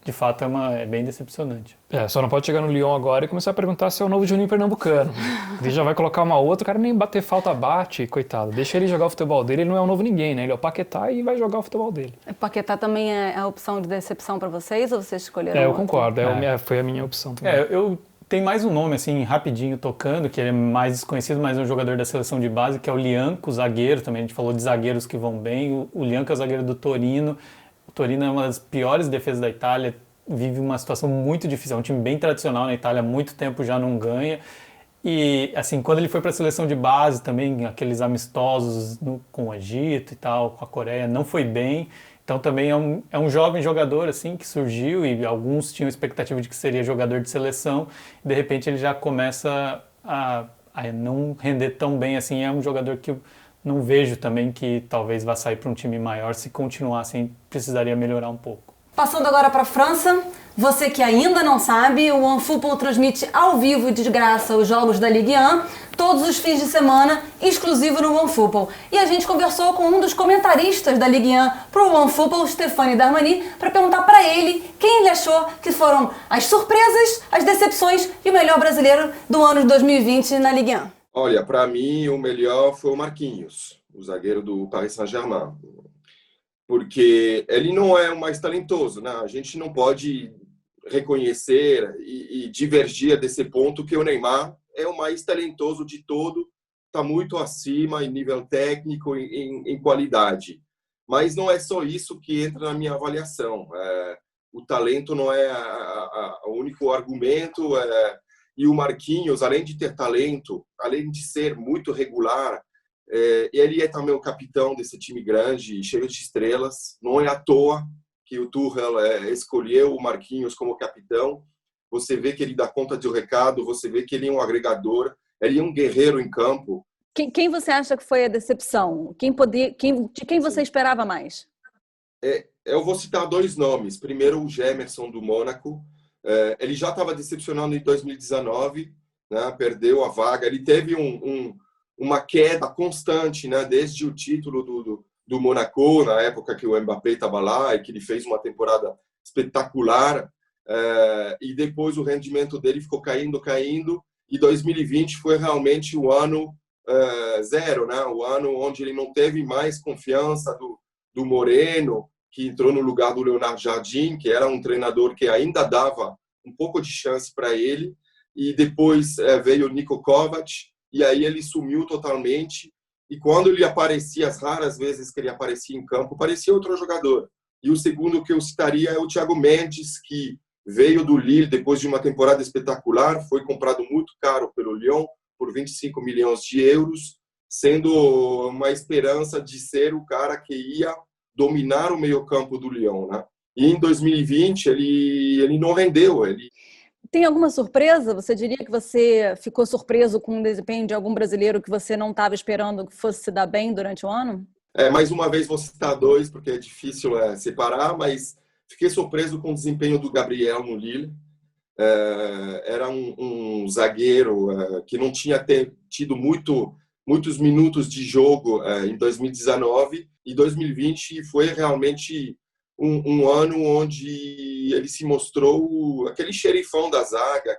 De fato, é bem decepcionante. Só não pode chegar no Lyon agora e começar a perguntar se é o novo Juninho Pernambucano. Ele já vai colocar uma outra, o cara nem bater falta bate, coitado. Deixa ele jogar o futebol dele, ele não é o novo ninguém, né? Ele é o Paquetá e vai jogar o futebol dele. O Paquetá também é a opção de decepção para vocês, ou vocês escolheram eu outro? concordo, foi a minha opção também. Tem mais um nome, assim, rapidinho tocando, que ele é mais desconhecido, mas é um jogador da seleção de base, que é o Lianco, zagueiro também. A gente falou de zagueiros que vão bem. O Lianco é o zagueiro do Torino. O Torino é uma das piores defesas da Itália, vive uma situação muito difícil. É um time bem tradicional na Itália, há muito tempo já não ganha. E, assim, quando ele foi para a seleção de base também, aqueles amistosos com o Egito e tal, com a Coreia, não foi bem. Então também é um jovem jogador assim que surgiu, e alguns tinham expectativa de que seria jogador de seleção, e de repente ele já começa a não render tão bem assim. É um jogador que eu não vejo também que talvez vá sair para um time maior. Se continuar assim, precisaria melhorar um pouco. Passando agora para a França, você que ainda não sabe, o OneFootball transmite ao vivo e de graça os jogos da Ligue 1 todos os fins de semana, exclusivo no OneFootball. E a gente conversou com um dos comentaristas da Ligue 1 para o OneFootball, Stéphane Darmani, para perguntar para ele quem ele achou que foram as surpresas, as decepções e o melhor brasileiro do ano de 2020 na Ligue 1. Olha, para mim o melhor foi o Marquinhos, o zagueiro do Paris Saint-Germain. Porque ele não é o mais talentoso, né? A gente não pode reconhecer e divergir desse ponto que o Neymar é o mais talentoso de todo, está muito acima em nível técnico, em qualidade. Mas não é só isso que entra na minha avaliação. O talento não é o único argumento. E o Marquinhos, além de ter talento, além de ser muito regular, ele é também o capitão desse time grande, cheio de estrelas. Não é à toa que o Tuchel escolheu o Marquinhos como capitão. Você vê que ele dá conta do recado, você vê que ele é um agregador, ele é um guerreiro em campo. Quem você acha que foi a decepção? De quem você esperava mais? Eu vou citar dois nomes. Primeiro, o Gemerson do Mônaco. Ele já estava decepcionando em 2019, né? Perdeu a vaga. Ele teve uma queda constante, né? Desde o título do Monaco, na época que o Mbappé estava lá e que ele fez uma temporada espetacular, e depois o rendimento dele ficou caindo, e 2020 foi realmente o ano zero, né? O ano onde ele não teve mais confiança do Moreno, que entrou no lugar do Leonardo Jardim, que era um treinador que ainda dava um pouco de chance para ele, e depois veio o Niko Kovac, e aí ele sumiu totalmente, e quando ele aparecia, as raras vezes que ele aparecia em campo, parecia outro jogador. E o segundo que eu citaria é o Thiago Mendes, que veio do Lille depois de uma temporada espetacular, foi comprado muito caro pelo Lyon, por 25 milhões de euros, sendo uma esperança de ser o cara que ia dominar o meio-campo do Lyon, né? E em 2020 ele não rendeu. Tem alguma surpresa? Você diria que você ficou surpreso com o desempenho de algum brasileiro que você não estava esperando que fosse se dar bem durante o ano? Mais uma vez vou citar dois, porque é difícil separar, mas fiquei surpreso com o desempenho do Gabriel no Lille. Era um zagueiro que não tinha tido muitos minutos de jogo em 2019, e 2020 foi realmente um ano onde ele se mostrou aquele xerifão da zaga,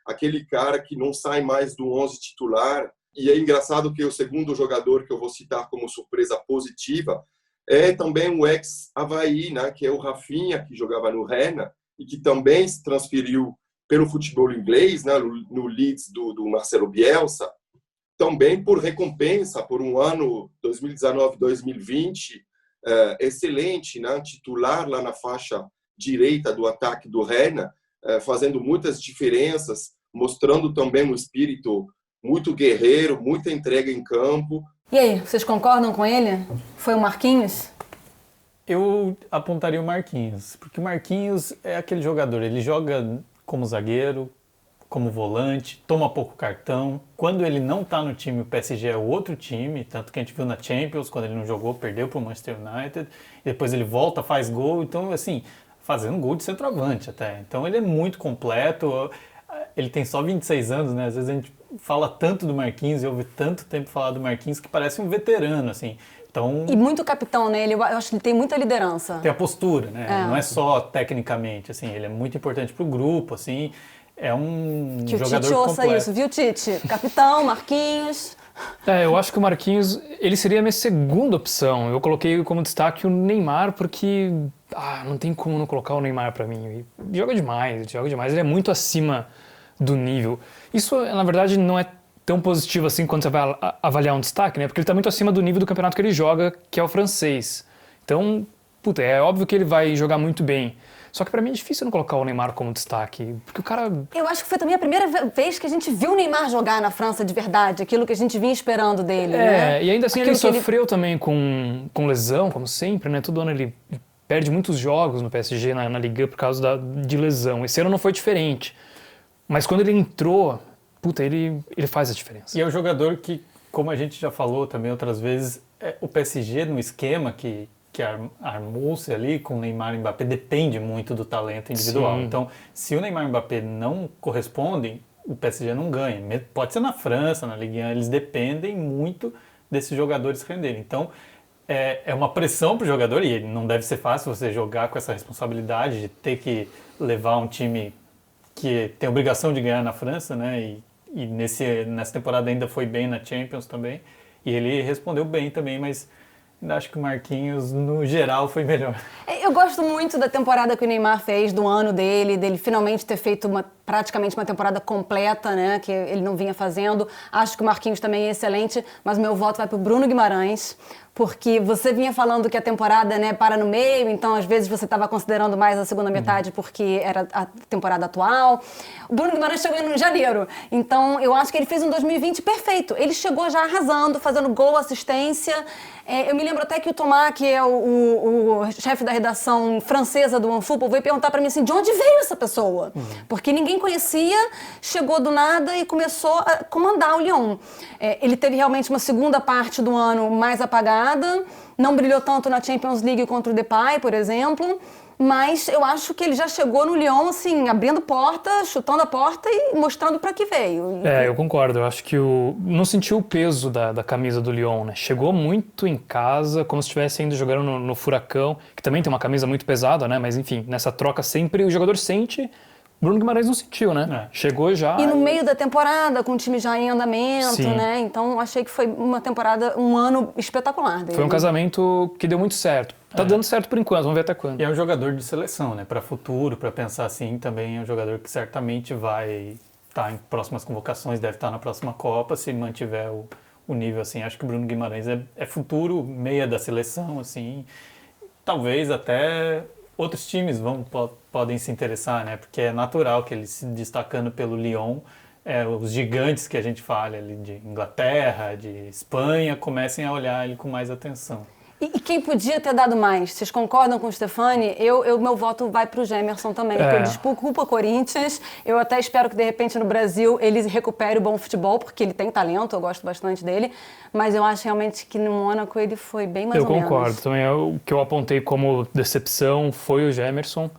aquele cara que não sai mais do 11 titular. E é engraçado que o segundo jogador que eu vou citar como surpresa positiva é também o ex-Avaí, né, que é o Rafinha, que jogava no Rennes e que também se transferiu pelo futebol inglês, né, no Leeds do Marcelo Bielsa, também por recompensa, por um ano 2019-2020 excelente, né, titular lá na faixa direita do ataque do Rennes, fazendo muitas diferenças, mostrando também um espírito muito guerreiro, muita entrega em campo. E aí, vocês concordam com ele? Foi o Marquinhos? Eu apontaria o Marquinhos, porque o Marquinhos é aquele jogador, ele joga como zagueiro, como volante, toma pouco cartão. Quando ele não está no time, o PSG é outro time, tanto que a gente viu na Champions, quando ele não jogou, perdeu para o Manchester United, e depois ele volta, faz gol, então assim, fazendo gol de centroavante até. Então ele é muito completo, ele tem só 26 anos, né? Às vezes a gente fala tanto do Marquinhos e ouve tanto tempo falar do Marquinhos que parece um veterano, assim. Então, E muito capitão, né? Eu acho que ele tem muita liderança. tem a postura, né? Não é só tecnicamente, assim, ele é muito importante pro grupo, assim, é um Que o jogador Tite ouça completo. isso, viu, Tite? Capitão, Marquinhos. Eu acho que o Marquinhos, ele seria a minha segunda opção. Eu coloquei como destaque o Neymar porque não tem como não colocar o Neymar pra mim. Ele joga demais, ele é muito acima do nível. Isso, na verdade, não é tão positivo assim quando você vai avaliar um destaque, né? Porque ele tá muito acima do nível do campeonato que ele joga, que é o francês. Então, é óbvio que ele vai jogar muito bem. Só que pra mim é difícil não colocar o Neymar como destaque, porque o cara... Eu acho que foi também a primeira vez que a gente viu o Neymar jogar na França de verdade, aquilo que a gente vinha esperando dele, né? E ainda assim Aquilo ele que sofreu também com lesão, como sempre, né? Todo ano ele perde muitos jogos no PSG, na Liga, por causa de lesão. Esse ano não foi diferente. Mas quando ele entrou, ele faz a diferença. E é um jogador que, como a gente já falou também outras vezes, o PSG no esquema que armou-se ali com o Neymar e Mbappé depende muito do talento individual. Sim. Então, se o Neymar e Mbappé não correspondem, o PSG não ganha. Pode ser na França, na Ligue 1, eles dependem muito desses jogadores renderem. Então, é uma pressão para o jogador, e não deve ser fácil você jogar com essa responsabilidade de ter que levar um time que tem a obrigação de ganhar na França, né? E nessa temporada ainda foi bem na Champions também. E ele respondeu bem também, mas ainda acho que o Marquinhos, no geral, foi melhor. Eu gosto muito da temporada que o Neymar fez, do ano dele finalmente ter feito praticamente uma temporada completa, né, que ele não vinha fazendo. Acho que o Marquinhos também é excelente, mas o meu voto vai para o Bruno Guimarães, porque você vinha falando que a temporada, né, para no meio, então às vezes você estava considerando mais a segunda metade porque era a temporada atual. O Bruno Guimarães chegou em janeiro, então eu acho que ele fez um 2020 perfeito. Ele chegou já arrasando, fazendo gol, assistência. Eu me lembro até que o Thomas, que é o chefe da redação francesa do OneFootball, veio perguntar para mim assim, de onde veio essa pessoa? Porque ninguém conhecia, chegou do nada e começou a comandar o Lyon. Ele teve realmente uma segunda parte do ano mais apagada, não brilhou tanto na Champions League contra o Depay, por exemplo, mas eu acho que ele já chegou no Lyon, assim, abrindo porta, chutando a porta e mostrando para que veio. Eu concordo. Eu acho que não sentiu o peso da camisa do Lyon, né? Chegou muito em casa, como se estivesse ainda jogando no Furacão, que também tem uma camisa muito pesada, né? Mas, enfim, nessa troca sempre o jogador sente. Bruno Guimarães não sentiu, né? Chegou já... E no meio da temporada, com o time já em andamento, Sim. né? Então, achei que foi uma temporada, um ano espetacular dele. Foi um casamento que deu muito certo. Tá dando certo por enquanto, vamos ver até quando. E é um jogador de seleção, né? Para futuro, para pensar assim, também é um jogador que certamente vai estar em próximas convocações, deve estar na próxima Copa, se mantiver o nível assim. Acho que o Bruno Guimarães é futuro meia da seleção, assim. Talvez até outros times podem se interessar, né? Porque é natural que ele se destacando pelo Lyon, os gigantes que a gente fala ali de Inglaterra, de Espanha, comecem a olhar ele com mais atenção. E quem podia ter dado mais? Vocês concordam com o Stefani? Meu voto vai para o Gemerson também, porque ele desculpa o Corinthians. Eu até espero que, de repente, no Brasil, ele recupere o bom futebol, porque ele tem talento, eu gosto bastante dele. Mas eu acho realmente que no Mônaco ele foi bem mais ou menos. Eu concordo. Também o que eu apontei como decepção foi o Gemerson.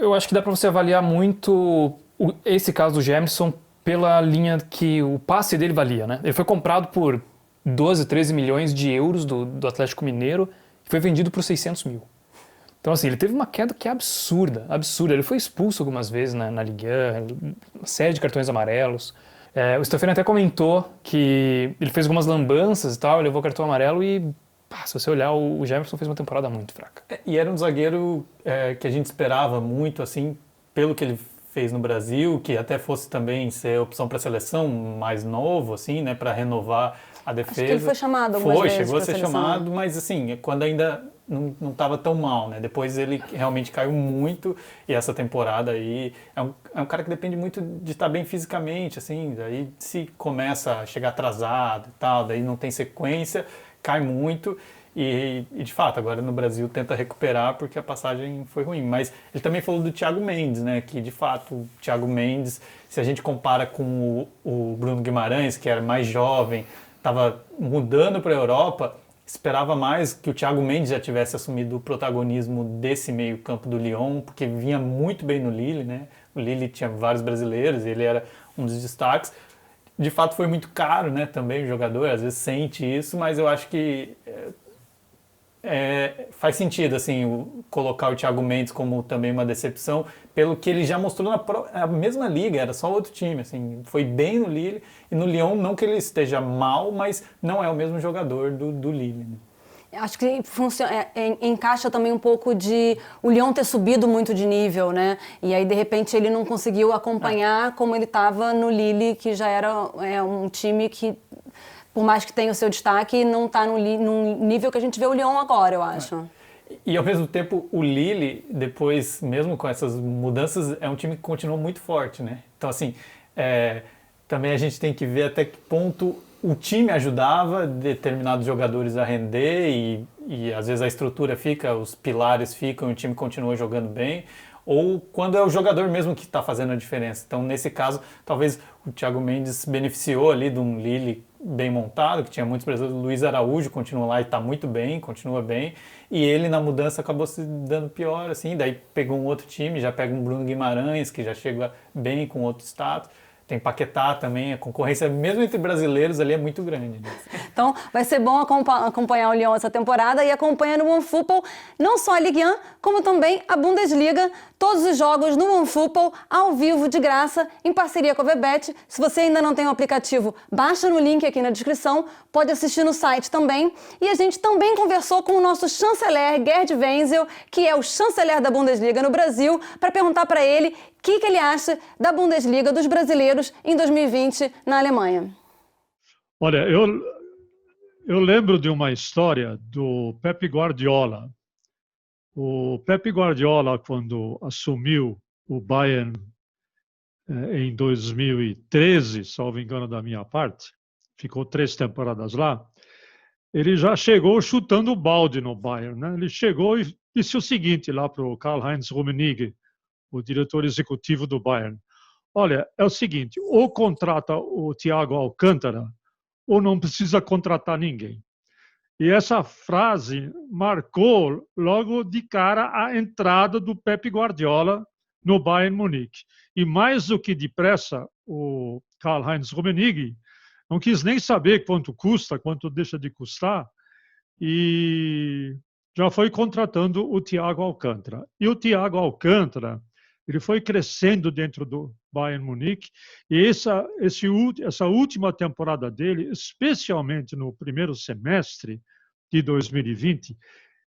Eu acho que dá para você avaliar muito esse caso do Gemerson pela linha que o passe dele valia, né? Ele foi comprado por 12, 13 milhões de euros do Atlético Mineiro e foi vendido por 600 mil. Então, assim, ele teve uma queda que é absurda. Ele foi expulso algumas vezes na Ligue 1, uma série de cartões amarelos. O Stefano até comentou que ele fez algumas lambanças e tal, levou cartão amarelo e, se você olhar, o Gemerson fez uma temporada muito fraca. E era um zagueiro que a gente esperava muito, assim, pelo que ele fez no Brasil, que até fosse também ser opção para a seleção, mais novo, assim, né, para renovar a defesa. Acho que ele foi chamado algumas vezes chegou a ser seleção. chamado, mas assim, quando ainda não estava tão mal, né? Depois ele realmente caiu muito e essa temporada aí é um cara que depende muito de estar bem fisicamente, assim, daí se começa a chegar atrasado e tal, daí não tem sequência, cai muito e de fato agora no Brasil tenta recuperar porque a passagem foi ruim, mas ele também falou do Thiago Mendes, né? Que de fato o Thiago Mendes, se a gente compara com o Bruno Guimarães, que era mais jovem, estava mudando para a Europa, esperava mais que o Thiago Mendes já tivesse assumido o protagonismo desse meio campo do Lyon, porque vinha muito bem no Lille, né? O Lille tinha vários brasileiros, ele era um dos destaques. De fato foi muito caro, né? Também o jogador, às vezes sente isso, mas eu acho que faz sentido assim, colocar o Thiago Mendes como também uma decepção, pelo que ele já mostrou na mesma liga, era só outro time, assim, foi bem no Lille, e no Lyon não que ele esteja mal, mas não é o mesmo jogador do Lille. Né? Acho que encaixa também um pouco de o Lyon ter subido muito de nível, né? E aí, de repente, ele não conseguiu acompanhar como ele estava no Lille, que já era um time que, por mais que tenha o seu destaque, não está num nível que a gente vê o Lyon agora, eu acho. E ao mesmo tempo, o Lille, depois, mesmo com essas mudanças, é um time que continua muito forte, né? Então, assim, também a gente tem que ver até que ponto o time ajudava determinados jogadores a render e às vezes a estrutura fica, os pilares ficam e o time continua jogando bem, ou quando é o jogador mesmo que está fazendo a diferença. Então, nesse caso, talvez o Thiago Mendes se beneficiou ali de um Lille bem montado, que tinha muitos brasileiros. O Luiz Araújo continua lá e está muito bem, continua bem, e ele na mudança acabou se dando pior, assim, daí pegou um outro time, já pega um Bruno Guimarães, que já chega bem com outro status. Tem Paquetá também, a concorrência, mesmo entre brasileiros, ali é muito grande. Né? Então, vai ser bom acompanhar o Lyon essa temporada e acompanhar no OneFootball não só a Ligue 1, como também a Bundesliga. Todos os jogos no OneFootball, ao vivo, de graça, em parceria com a VBET. Se você ainda não tem o aplicativo, baixa no link aqui na descrição, pode assistir no site também. E a gente também conversou com o nosso chanceler, Gerd Wenzel, que é o chanceler da Bundesliga no Brasil, para perguntar para ele o que ele acha da Bundesliga dos brasileiros em 2020 na Alemanha. Olha, eu lembro de uma história do Pep Guardiola. O Pep Guardiola, quando assumiu o Bayern em 2013, salvo engano da minha parte, ficou 3 temporadas lá, ele já chegou chutando o balde no Bayern. Né? Ele chegou e disse o seguinte lá para o Karl-Heinz Rummenigge, o diretor executivo do Bayern. Olha, é o seguinte, ou contrata o Thiago Alcântara, ou não precisa contratar ninguém. E essa frase marcou logo de cara a entrada do Pep Guardiola no Bayern Munique. E mais do que depressa, o Karl-Heinz Rummenigge não quis nem saber quanto custa, quanto deixa de custar, e já foi contratando o Thiago Alcântara. E o Thiago Alcântara, ele foi crescendo dentro do Bayern Munique e essa última temporada dele, especialmente no primeiro semestre de 2020,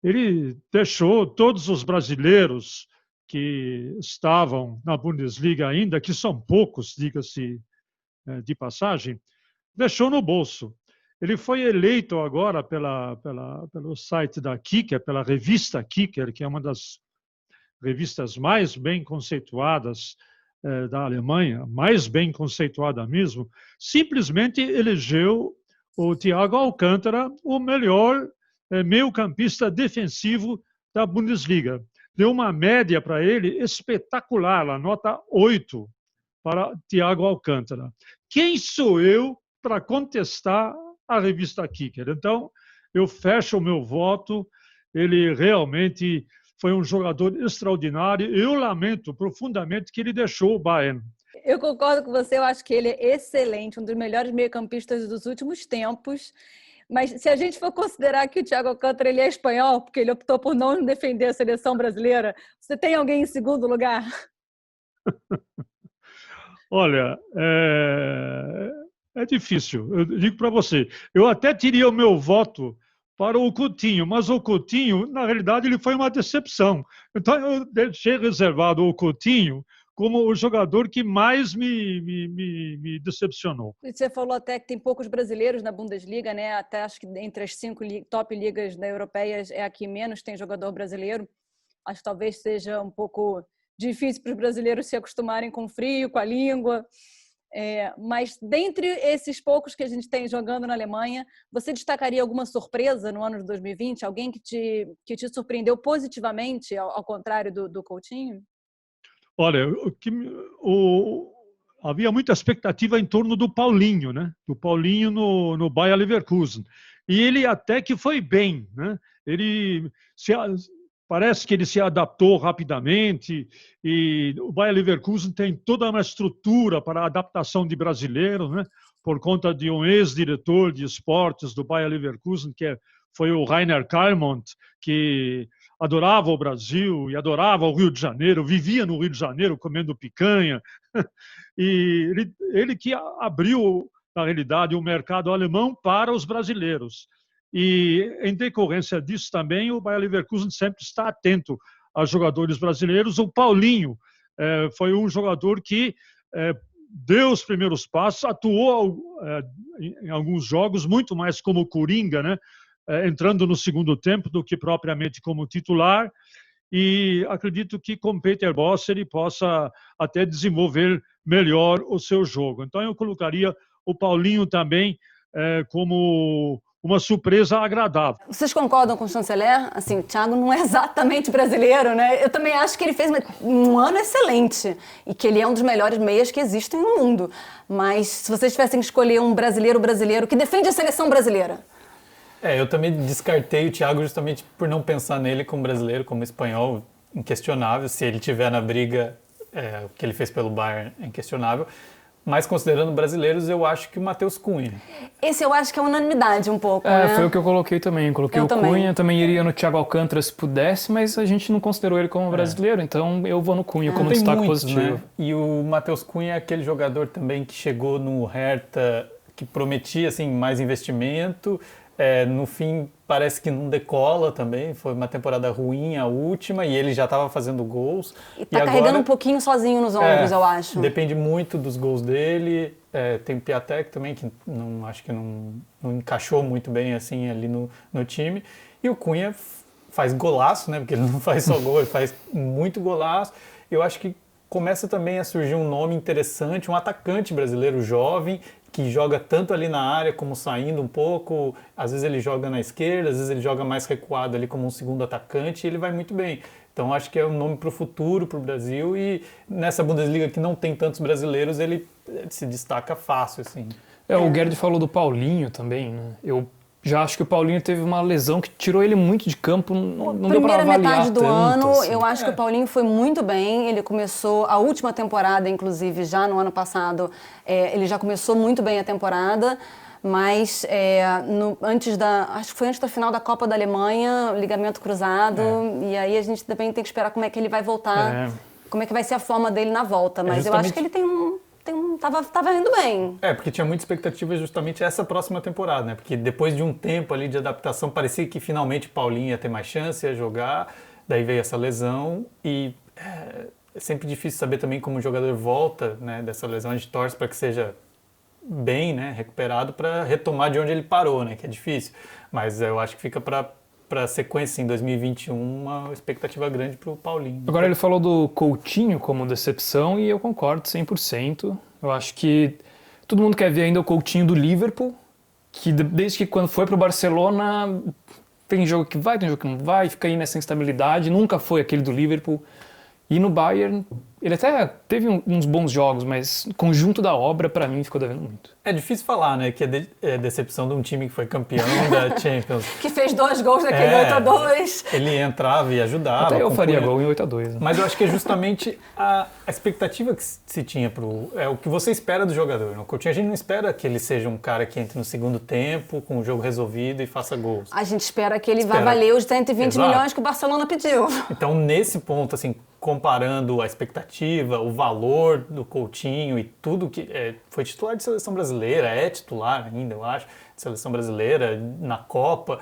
ele deixou todos os brasileiros que estavam na Bundesliga ainda, que são poucos, diga-se de passagem, deixou no bolso. Ele foi eleito agora pelo site da Kicker, pela revista Kicker, que é uma das revistas mais bem conceituadas da Alemanha, mais bem conceituada mesmo, simplesmente elegeu o Thiago Alcântara o melhor meio-campista defensivo da Bundesliga. Deu uma média para ele espetacular, a nota 8 para Thiago Alcântara. Quem sou eu para contestar a revista Kicker? Então, eu fecho o meu voto, ele realmente foi um jogador extraordinário. Eu lamento profundamente que ele deixou o Bayern. Eu concordo com você, eu acho que ele é excelente, um dos melhores meio-campistas dos últimos tempos. Mas se a gente for considerar que o Thiago Alcântara ele é espanhol, porque ele optou por não defender a seleção brasileira, você tem alguém em segundo lugar? Olha, é difícil. Eu digo para você, eu até teria o meu voto para o Coutinho, mas o Coutinho, na realidade, ele foi uma decepção. Então, eu deixei reservado o Coutinho como o jogador que mais me decepcionou. Você falou até que tem poucos brasileiros na Bundesliga, né? Até acho que entre as 5 top ligas europeias é a que menos tem jogador brasileiro. Acho que talvez seja um pouco difícil para os brasileiros se acostumarem com o frio, com a língua. Mas dentre esses poucos que a gente tem jogando na Alemanha, você destacaria alguma surpresa no ano de 2020? Alguém que te surpreendeu positivamente, ao contrário do Coutinho? Olha, havia muita expectativa em torno do Paulinho, né? Do Paulinho no Bayer Leverkusen. E ele até que foi bem, né? Parece que ele se adaptou rapidamente e o Bayer Leverkusen tem toda uma estrutura para a adaptação de brasileiros, né? Por conta de um ex-diretor de esportes do Bayer Leverkusen, foi o Rainer Kallmund, que adorava o Brasil e adorava o Rio de Janeiro, vivia no Rio de Janeiro comendo picanha. E ele que abriu, na realidade, o mercado alemão para os brasileiros. E, em decorrência disso também, o Bayer Leverkusen sempre está atento a jogadores brasileiros. O Paulinho foi um jogador que deu os primeiros passos, atuou em alguns jogos muito mais como coringa, né? Entrando no segundo tempo do que propriamente como titular. E acredito que com Peter Bosz ele possa até desenvolver melhor o seu jogo. Então eu colocaria o Paulinho também como uma surpresa agradável. Vocês concordam com o chanceler? Assim, o Thiago não é exatamente brasileiro, né? Eu também acho que ele fez um ano excelente e que ele é um dos melhores meias que existem no mundo. Mas se vocês tivessem que escolher um brasileiro que defende a seleção brasileira... Eu também descartei o Thiago justamente por não pensar nele como brasileiro, como espanhol, inquestionável. Se ele tiver na briga, o que ele fez pelo Bayern é inquestionável. Mas considerando brasileiros, eu acho que o Matheus Cunha. Esse eu acho que é unanimidade um pouco, né? Foi o que eu coloquei também. Coloquei o Cunha, também iria no Thiago Alcântara se pudesse, mas a gente não considerou ele como brasileiro, então eu vou no Cunha como destaque positivo. Né? E o Matheus Cunha é aquele jogador também que chegou no Hertha, que prometia assim, mais investimento. No fim, parece que não decola também. Foi uma temporada ruim, a última, e ele já estava fazendo gols. E tá carregando um pouquinho sozinho nos ombros, eu acho. Depende muito dos gols dele. Tem o Piatek também, que acho que não encaixou muito bem assim ali no time. E o Cunha faz golaço, né? Porque ele não faz só gol, ele faz muito golaço. Eu acho que começa também a surgir um nome interessante, um atacante brasileiro jovem, que joga tanto ali na área como saindo um pouco. Às vezes ele joga na esquerda, às vezes ele joga mais recuado ali como um segundo atacante e ele vai muito bem. Então acho que é um nome para o futuro, para o Brasil, e nessa Bundesliga que não tem tantos brasileiros, ele se destaca fácil, assim. O Gerd falou do Paulinho também, né? Eu já acho que o Paulinho teve uma lesão que tirou ele muito de campo, não deu para avaliar primeira metade do tanto, ano, assim. eu acho que o Paulinho foi muito bem. Ele começou a última temporada, inclusive, já no ano passado, ele já começou muito bem a temporada, mas acho que foi antes da final da Copa da Alemanha, ligamento cruzado, e aí a gente também tem que esperar como é que ele vai voltar, como é que vai ser a forma dele na volta, mas eu acho que ele tava indo bem. Porque tinha muita expectativa justamente essa próxima temporada, né? Porque depois de um tempo ali de adaptação, parecia que finalmente o Paulinho ia ter mais chance, ia jogar, daí veio essa lesão e é sempre difícil saber também como o jogador volta, né, dessa lesão. A gente torce para que seja bem, né, recuperado para retomar de onde ele parou, né, que é difícil. Mas eu acho que fica para a sequência em 2021 uma expectativa grande para o Paulinho. Agora ele falou do Coutinho como decepção e eu concordo 100%. Eu acho que todo mundo quer ver ainda o Coutinho do Liverpool, que desde que quando foi para o Barcelona tem jogo que vai, tem jogo que não vai, fica aí nessa instabilidade, nunca foi aquele do Liverpool. E no Bayern, ele até teve uns bons jogos, mas o conjunto da obra, para mim, ficou devendo muito. É difícil falar, né, que é decepção de um time que foi campeão da Champions. Que fez 2 gols naquele 8-2. Ele entrava e ajudava. Até eu faria gol em 8-2. Né? Mas eu acho que é justamente a expectativa que se tinha o que você espera do jogador. No Coutinho, a gente não espera que ele seja um cara que entre no segundo tempo, com o jogo resolvido e faça gols. A gente espera que ele vá valer os 120 milhões que o Barcelona pediu. Então, nesse ponto, assim, comparando a expectativa, o valor do Coutinho e tudo que foi titular de seleção brasileira, é titular ainda, eu acho, de seleção brasileira, na Copa,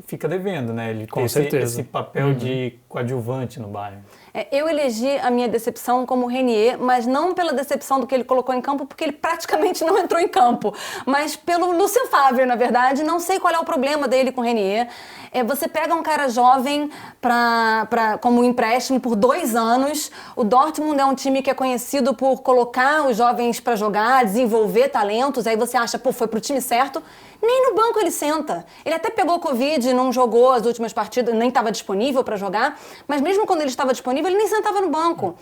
fica devendo, né? Ele Com tem certeza. esse papel de coadjuvante no Bayern. Eu elegi a minha decepção como Renier, mas não pela decepção do que ele colocou em campo, porque ele praticamente não entrou em campo, mas pelo Lucien Favre, na verdade. Não sei qual é o problema dele com o Renier. Você pega um cara jovem como empréstimo por 2 anos. O Dortmund é um time que é conhecido por colocar os jovens para jogar, desenvolver talentos. Aí você acha, foi pro time certo. Nem no banco ele senta. Ele até pegou Covid, não jogou as últimas partidas, nem estava disponível para jogar. Mas mesmo quando ele estava disponível, ele nem sentava no banco.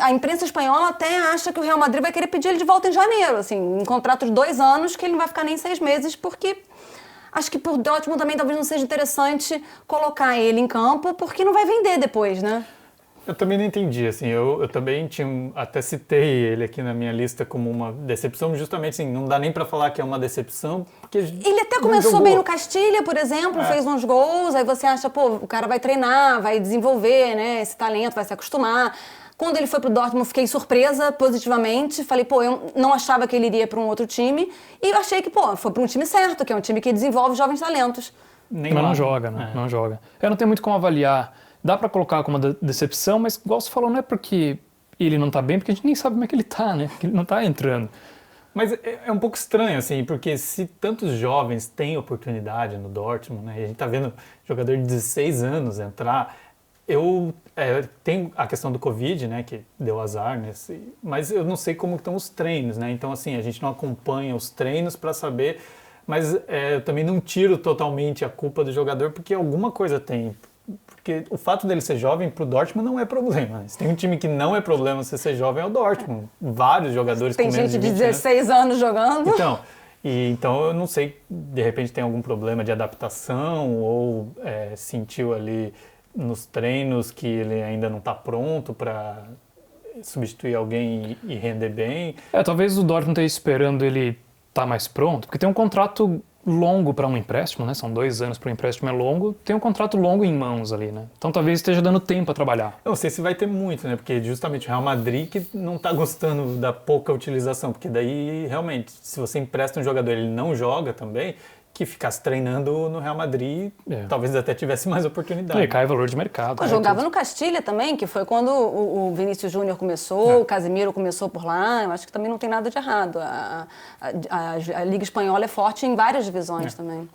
A imprensa espanhola até acha que o Real Madrid vai querer pedir ele de volta em janeiro. Assim, um contrato de 2 anos que ele não vai ficar nem 6 meses, porque acho que por Dortmund também talvez não seja interessante colocar ele em campo, porque não vai vender depois, né? Eu também não entendi, assim, eu também até citei ele aqui na minha lista como uma decepção, justamente assim, não dá nem pra falar que é uma decepção, porque ele até começou bem no Castilha, por exemplo, fez uns gols, aí você acha, o cara vai treinar, vai desenvolver, né, esse talento, vai se acostumar. Quando ele foi pro Dortmund, fiquei surpresa positivamente, falei, eu não achava que ele iria para um outro time, e eu achei que, foi para um time certo, que é um time que desenvolve jovens talentos. Mas não joga, né? Não joga. Eu não tenho muito como avaliar. Dá pra colocar como uma decepção, mas igual você falou, não é porque ele não tá bem, porque a gente nem sabe como é que ele tá, né? Porque ele não tá entrando. Mas é um pouco estranho, assim, porque se tantos jovens têm oportunidade no Dortmund, né? E a gente tá vendo jogador de 16 anos entrar. Tem a questão do Covid, né? Que deu azar, né? Mas eu não sei como estão os treinos, né? Então, assim, a gente não acompanha os treinos para saber, mas eu também não tiro totalmente a culpa do jogador, porque alguma coisa tem. Porque o fato dele ser jovem pro Dortmund não é problema. Se tem um time que não é problema você ser jovem é o Dortmund. Vários jogadores com menos de 20 anos. Tem gente de 16 anos jogando. Então eu não sei, de repente tem algum problema de adaptação ou sentiu ali nos treinos que ele ainda não está pronto para substituir alguém e render bem. Talvez o Dortmund esteja esperando ele estar mais pronto, porque tem um contrato longo para um empréstimo, né? São 2 anos para um empréstimo, é longo. Tem um contrato longo em mãos ali, né? Então talvez esteja dando tempo a trabalhar. Eu não sei se vai ter muito, né? Porque justamente o Real Madrid que não está gostando da pouca utilização, porque daí realmente, se você empresta um jogador e ele não joga também, que ficasse treinando no Real Madrid, talvez até tivesse mais oportunidade. E cai valor de mercado. Jogava no Castilha também, que foi quando o Vinícius Júnior começou, o Casemiro começou por lá. Eu acho que também não tem nada de errado. A Liga Espanhola é forte em várias divisões também.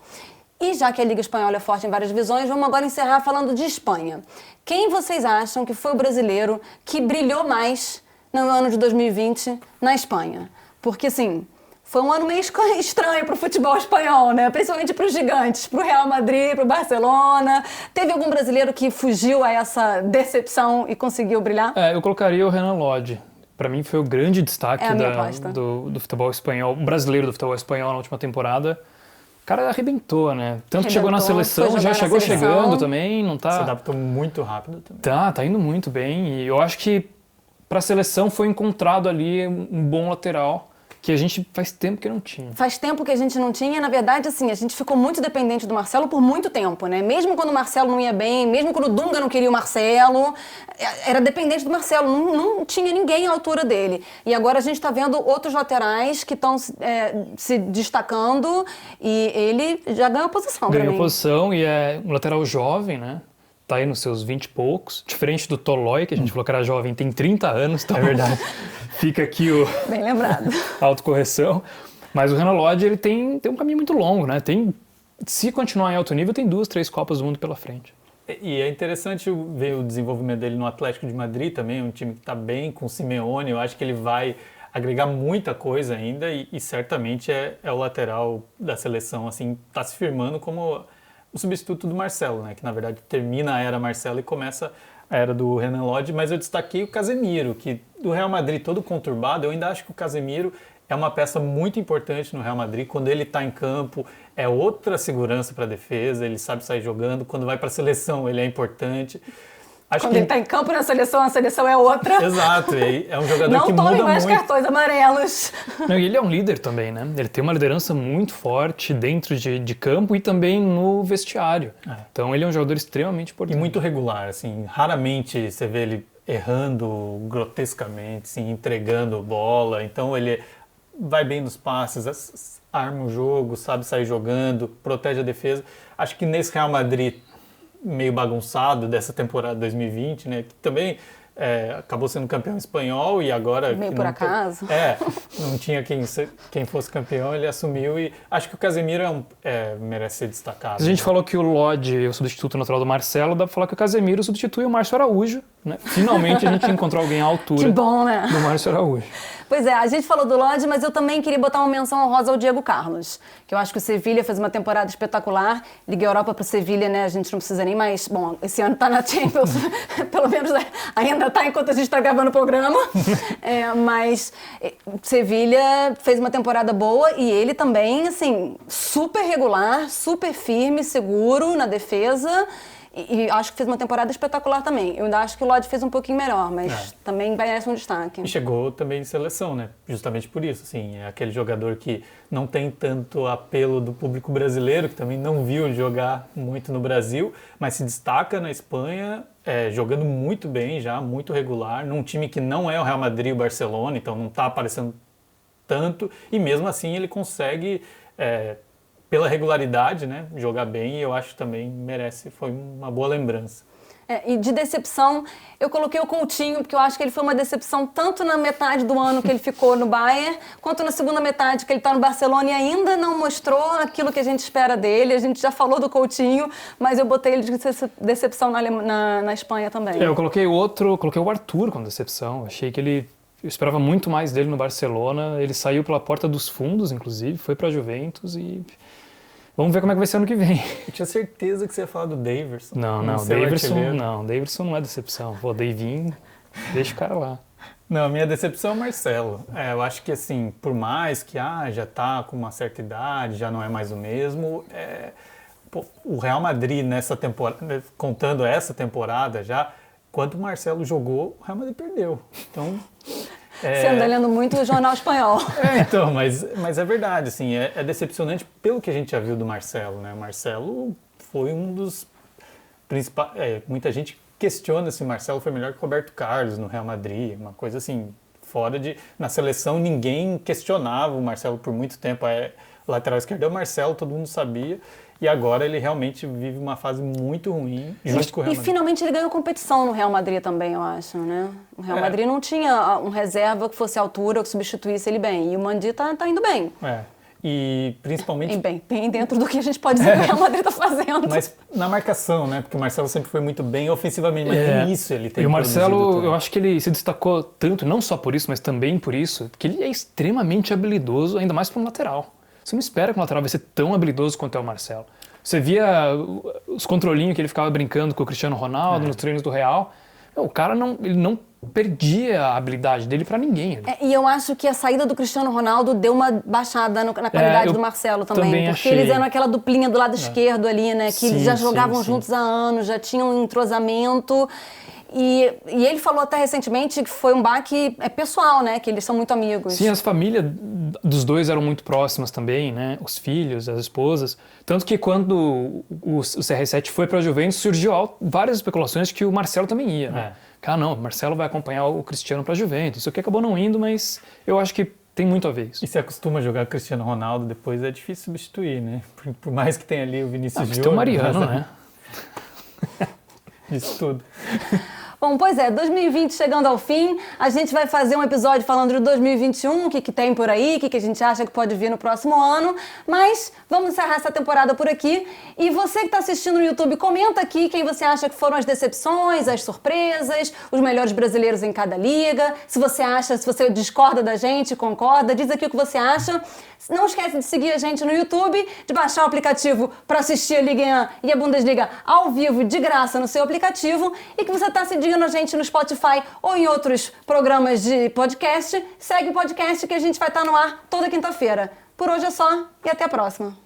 E já que a Liga Espanhola é forte em várias divisões, vamos agora encerrar falando de Espanha. Quem vocês acham que foi o brasileiro que brilhou mais no ano de 2020 na Espanha? Porque, assim, foi um ano meio estranho para o futebol espanhol, né? Principalmente para os gigantes, para o Real Madrid, para o Barcelona. Teve algum brasileiro que fugiu a essa decepção e conseguiu brilhar? Eu colocaria o Renan Lodge. Para mim foi o grande destaque do futebol espanhol, brasileiro do futebol espanhol na última temporada. O cara arrebentou, né? Tanto que chegou na seleção, já chegou chegando também, não tá... Se adaptou muito rápido também. Tá indo muito bem. E eu acho que para a seleção foi encontrado ali um bom lateral, que a gente faz tempo que não tinha. Faz tempo que a gente não tinha. Na verdade, assim, a gente ficou muito dependente do Marcelo por muito tempo, né? Mesmo quando o Marcelo não ia bem, mesmo quando o Dunga não queria o Marcelo, era dependente do Marcelo, não tinha ninguém à altura dele. E agora a gente está vendo outros laterais que estão se destacando e ele já ganhou posição. Ganhou posição e é um lateral jovem, né? Tá aí nos seus 20 e poucos, diferente do Tolói, que a gente falou que era jovem, tem 30 anos, então é verdade. Fica aqui Bem lembrado. a autocorreção. Mas o Renan Lodge, ele tem um caminho muito longo, né? Se continuar em alto nível, tem 2, 3 Copas do Mundo pela frente. E é interessante ver o desenvolvimento dele no Atlético de Madrid também, um time que está bem com o Simeone. Eu acho que ele vai agregar muita coisa ainda e certamente é o lateral da seleção, assim, está se firmando como o substituto do Marcelo, né? Que na verdade termina a era Marcelo e começa a era do Renan Lodge, mas eu destaquei o Casemiro, que do Real Madrid todo conturbado, eu ainda acho que o Casemiro é uma peça muito importante no Real Madrid. Quando ele está em campo, é outra segurança para a defesa, ele sabe sair jogando. Quando vai para a seleção, ele é importante. Quando ele está em campo na seleção, a seleção é outra. Exato, é um jogador que muda muito. Não tome mais cartões amarelos. Não, e ele é um líder também, né? Ele tem uma liderança muito forte dentro de campo e também no vestiário. Então ele é um jogador extremamente importante. E muito regular, assim, raramente você vê ele errando grotescamente, assim, entregando bola. Então ele vai bem nos passes, arma o jogo, sabe sair jogando, protege a defesa. Acho que nesse Real Madrid meio bagunçado dessa temporada 2020, né, que também acabou sendo campeão espanhol e agora... Meio por acaso. Não tinha quem fosse campeão, ele assumiu e acho que o Casemiro merece ser destacado. A gente falou que o Lodge é o substituto natural do Marcelo, dá pra falar que o Casemiro substitui o Márcio Araújo, né? Finalmente a gente encontrou alguém à altura Que bom, né? do Márcio Araújo. Pois é, a gente falou do Lodge, mas eu também queria botar uma menção honrosa ao Diego Carlos, que eu acho que o Sevilha fez uma temporada espetacular. Liga Europa para o Sevilha, né? A gente não precisa nem mais... Bom, esse ano tá na Champions, pelo menos ainda tá enquanto a gente está gravando o programa. Mas Sevilha fez uma temporada boa e ele também, assim, super regular, super firme, seguro na defesa. E acho que fez uma temporada espetacular também. Eu ainda acho que o Lodge fez um pouquinho melhor, mas também merece um destaque. E chegou também em seleção, né? Justamente por isso, assim, é aquele jogador que não tem tanto apelo do público brasileiro, que também não viu ele jogar muito no Brasil, mas se destaca na Espanha, jogando muito bem já, muito regular, num time que não é o Real Madrid e o Barcelona, então não está aparecendo tanto, e mesmo assim ele consegue... pela regularidade, né, jogar bem, e eu acho que também foi uma boa lembrança. E de decepção, eu coloquei o Coutinho, porque eu acho que ele foi uma decepção tanto na metade do ano que ele ficou no Bayern, quanto na segunda metade que ele está no Barcelona e ainda não mostrou aquilo que a gente espera dele. A gente já falou do Coutinho, mas eu botei ele de decepção na Espanha também. Eu coloquei o Arthur como decepção. Achei que eu esperava muito mais dele no Barcelona. Ele saiu pela porta dos fundos, inclusive, foi para a Juventus e... Vamos ver como é que vai ser ano que vem. Eu tinha certeza que você ia falar do Daverson. Não, Daverson não é decepção. Pô, Davinho, deixa o cara lá. Não, a minha decepção é o Marcelo. Eu acho que, assim, por mais que já tá com uma certa idade, já não é mais o mesmo, o Real Madrid nessa temporada, contando essa temporada já, quando o Marcelo jogou, o Real Madrid perdeu. Então... Você anda lendo muito o jornal espanhol. Então, mas é verdade, assim, é decepcionante pelo que a gente já viu do Marcelo, né? O Marcelo foi um dos principais... muita gente questiona se o Marcelo foi melhor que o Roberto Carlos no Real Madrid, uma coisa assim, na seleção ninguém questionava o Marcelo por muito tempo. Lateral esquerdo é o Marcelo, todo mundo sabia. E agora ele realmente vive uma fase muito ruim, justo com o Real Madrid. E finalmente ele ganhou competição no Real Madrid também, eu acho, né? O Real Madrid não tinha um reserva que fosse à altura, que substituísse ele bem. E o Mandi tá indo bem. E principalmente... Bem dentro do que a gente pode dizer que o Real Madrid tá fazendo. Mas na marcação, né? Porque o Marcelo sempre foi muito bem ofensivamente, mas nem isso ele tem. E o Marcelo, eu acho que ele se destacou tanto, não só por isso, mas também por isso, que ele é extremamente habilidoso, ainda mais para um lateral. Você não espera que o lateral vai ser tão habilidoso quanto é o Marcelo. Você via os controlinhos que ele ficava brincando com o Cristiano Ronaldo nos treinos do Real. O cara ele não perdia a habilidade dele pra ninguém. E eu acho que a saída do Cristiano Ronaldo deu uma baixada na qualidade do Marcelo também. Porque eles eram aquela duplinha do lado esquerdo ali, né? Que eles já jogavam juntos há anos, já tinham um entrosamento. E ele falou até recentemente que foi um baque pessoal, né? Que eles são muito amigos. Sim, as famílias dos dois eram muito próximas também, né? Os filhos, as esposas. Tanto que quando o CR7 foi para a Juventus, surgiu várias especulações de que o Marcelo também ia, né? Não, o Marcelo vai acompanhar o Cristiano para a Juventus. Isso aqui acabou não indo, mas eu acho que tem muito a ver isso. E se acostuma a jogar Cristiano Ronaldo, depois é difícil substituir, né? Por mais que tenha ali o Vinícius Júnior. Tem o Mariano, né? Isso tudo. Bom, pois 2020 chegando ao fim, a gente vai fazer um episódio falando de 2021, o que tem por aí, o que a gente acha que pode vir no próximo ano, mas vamos encerrar essa temporada por aqui. E você que está assistindo no YouTube, comenta aqui quem você acha que foram as decepções, as surpresas, os melhores brasileiros em cada liga, se você discorda da gente, concorda, diz aqui o que você acha. Não esquece de seguir a gente no YouTube, de baixar o aplicativo para assistir a Liga 1 e a Bundesliga ao vivo, de graça, no seu aplicativo, e que você está seguindo a gente no Spotify ou em outros programas de podcast. Segue o podcast que a gente vai estar no ar toda quinta-feira. Por hoje é só e até a próxima.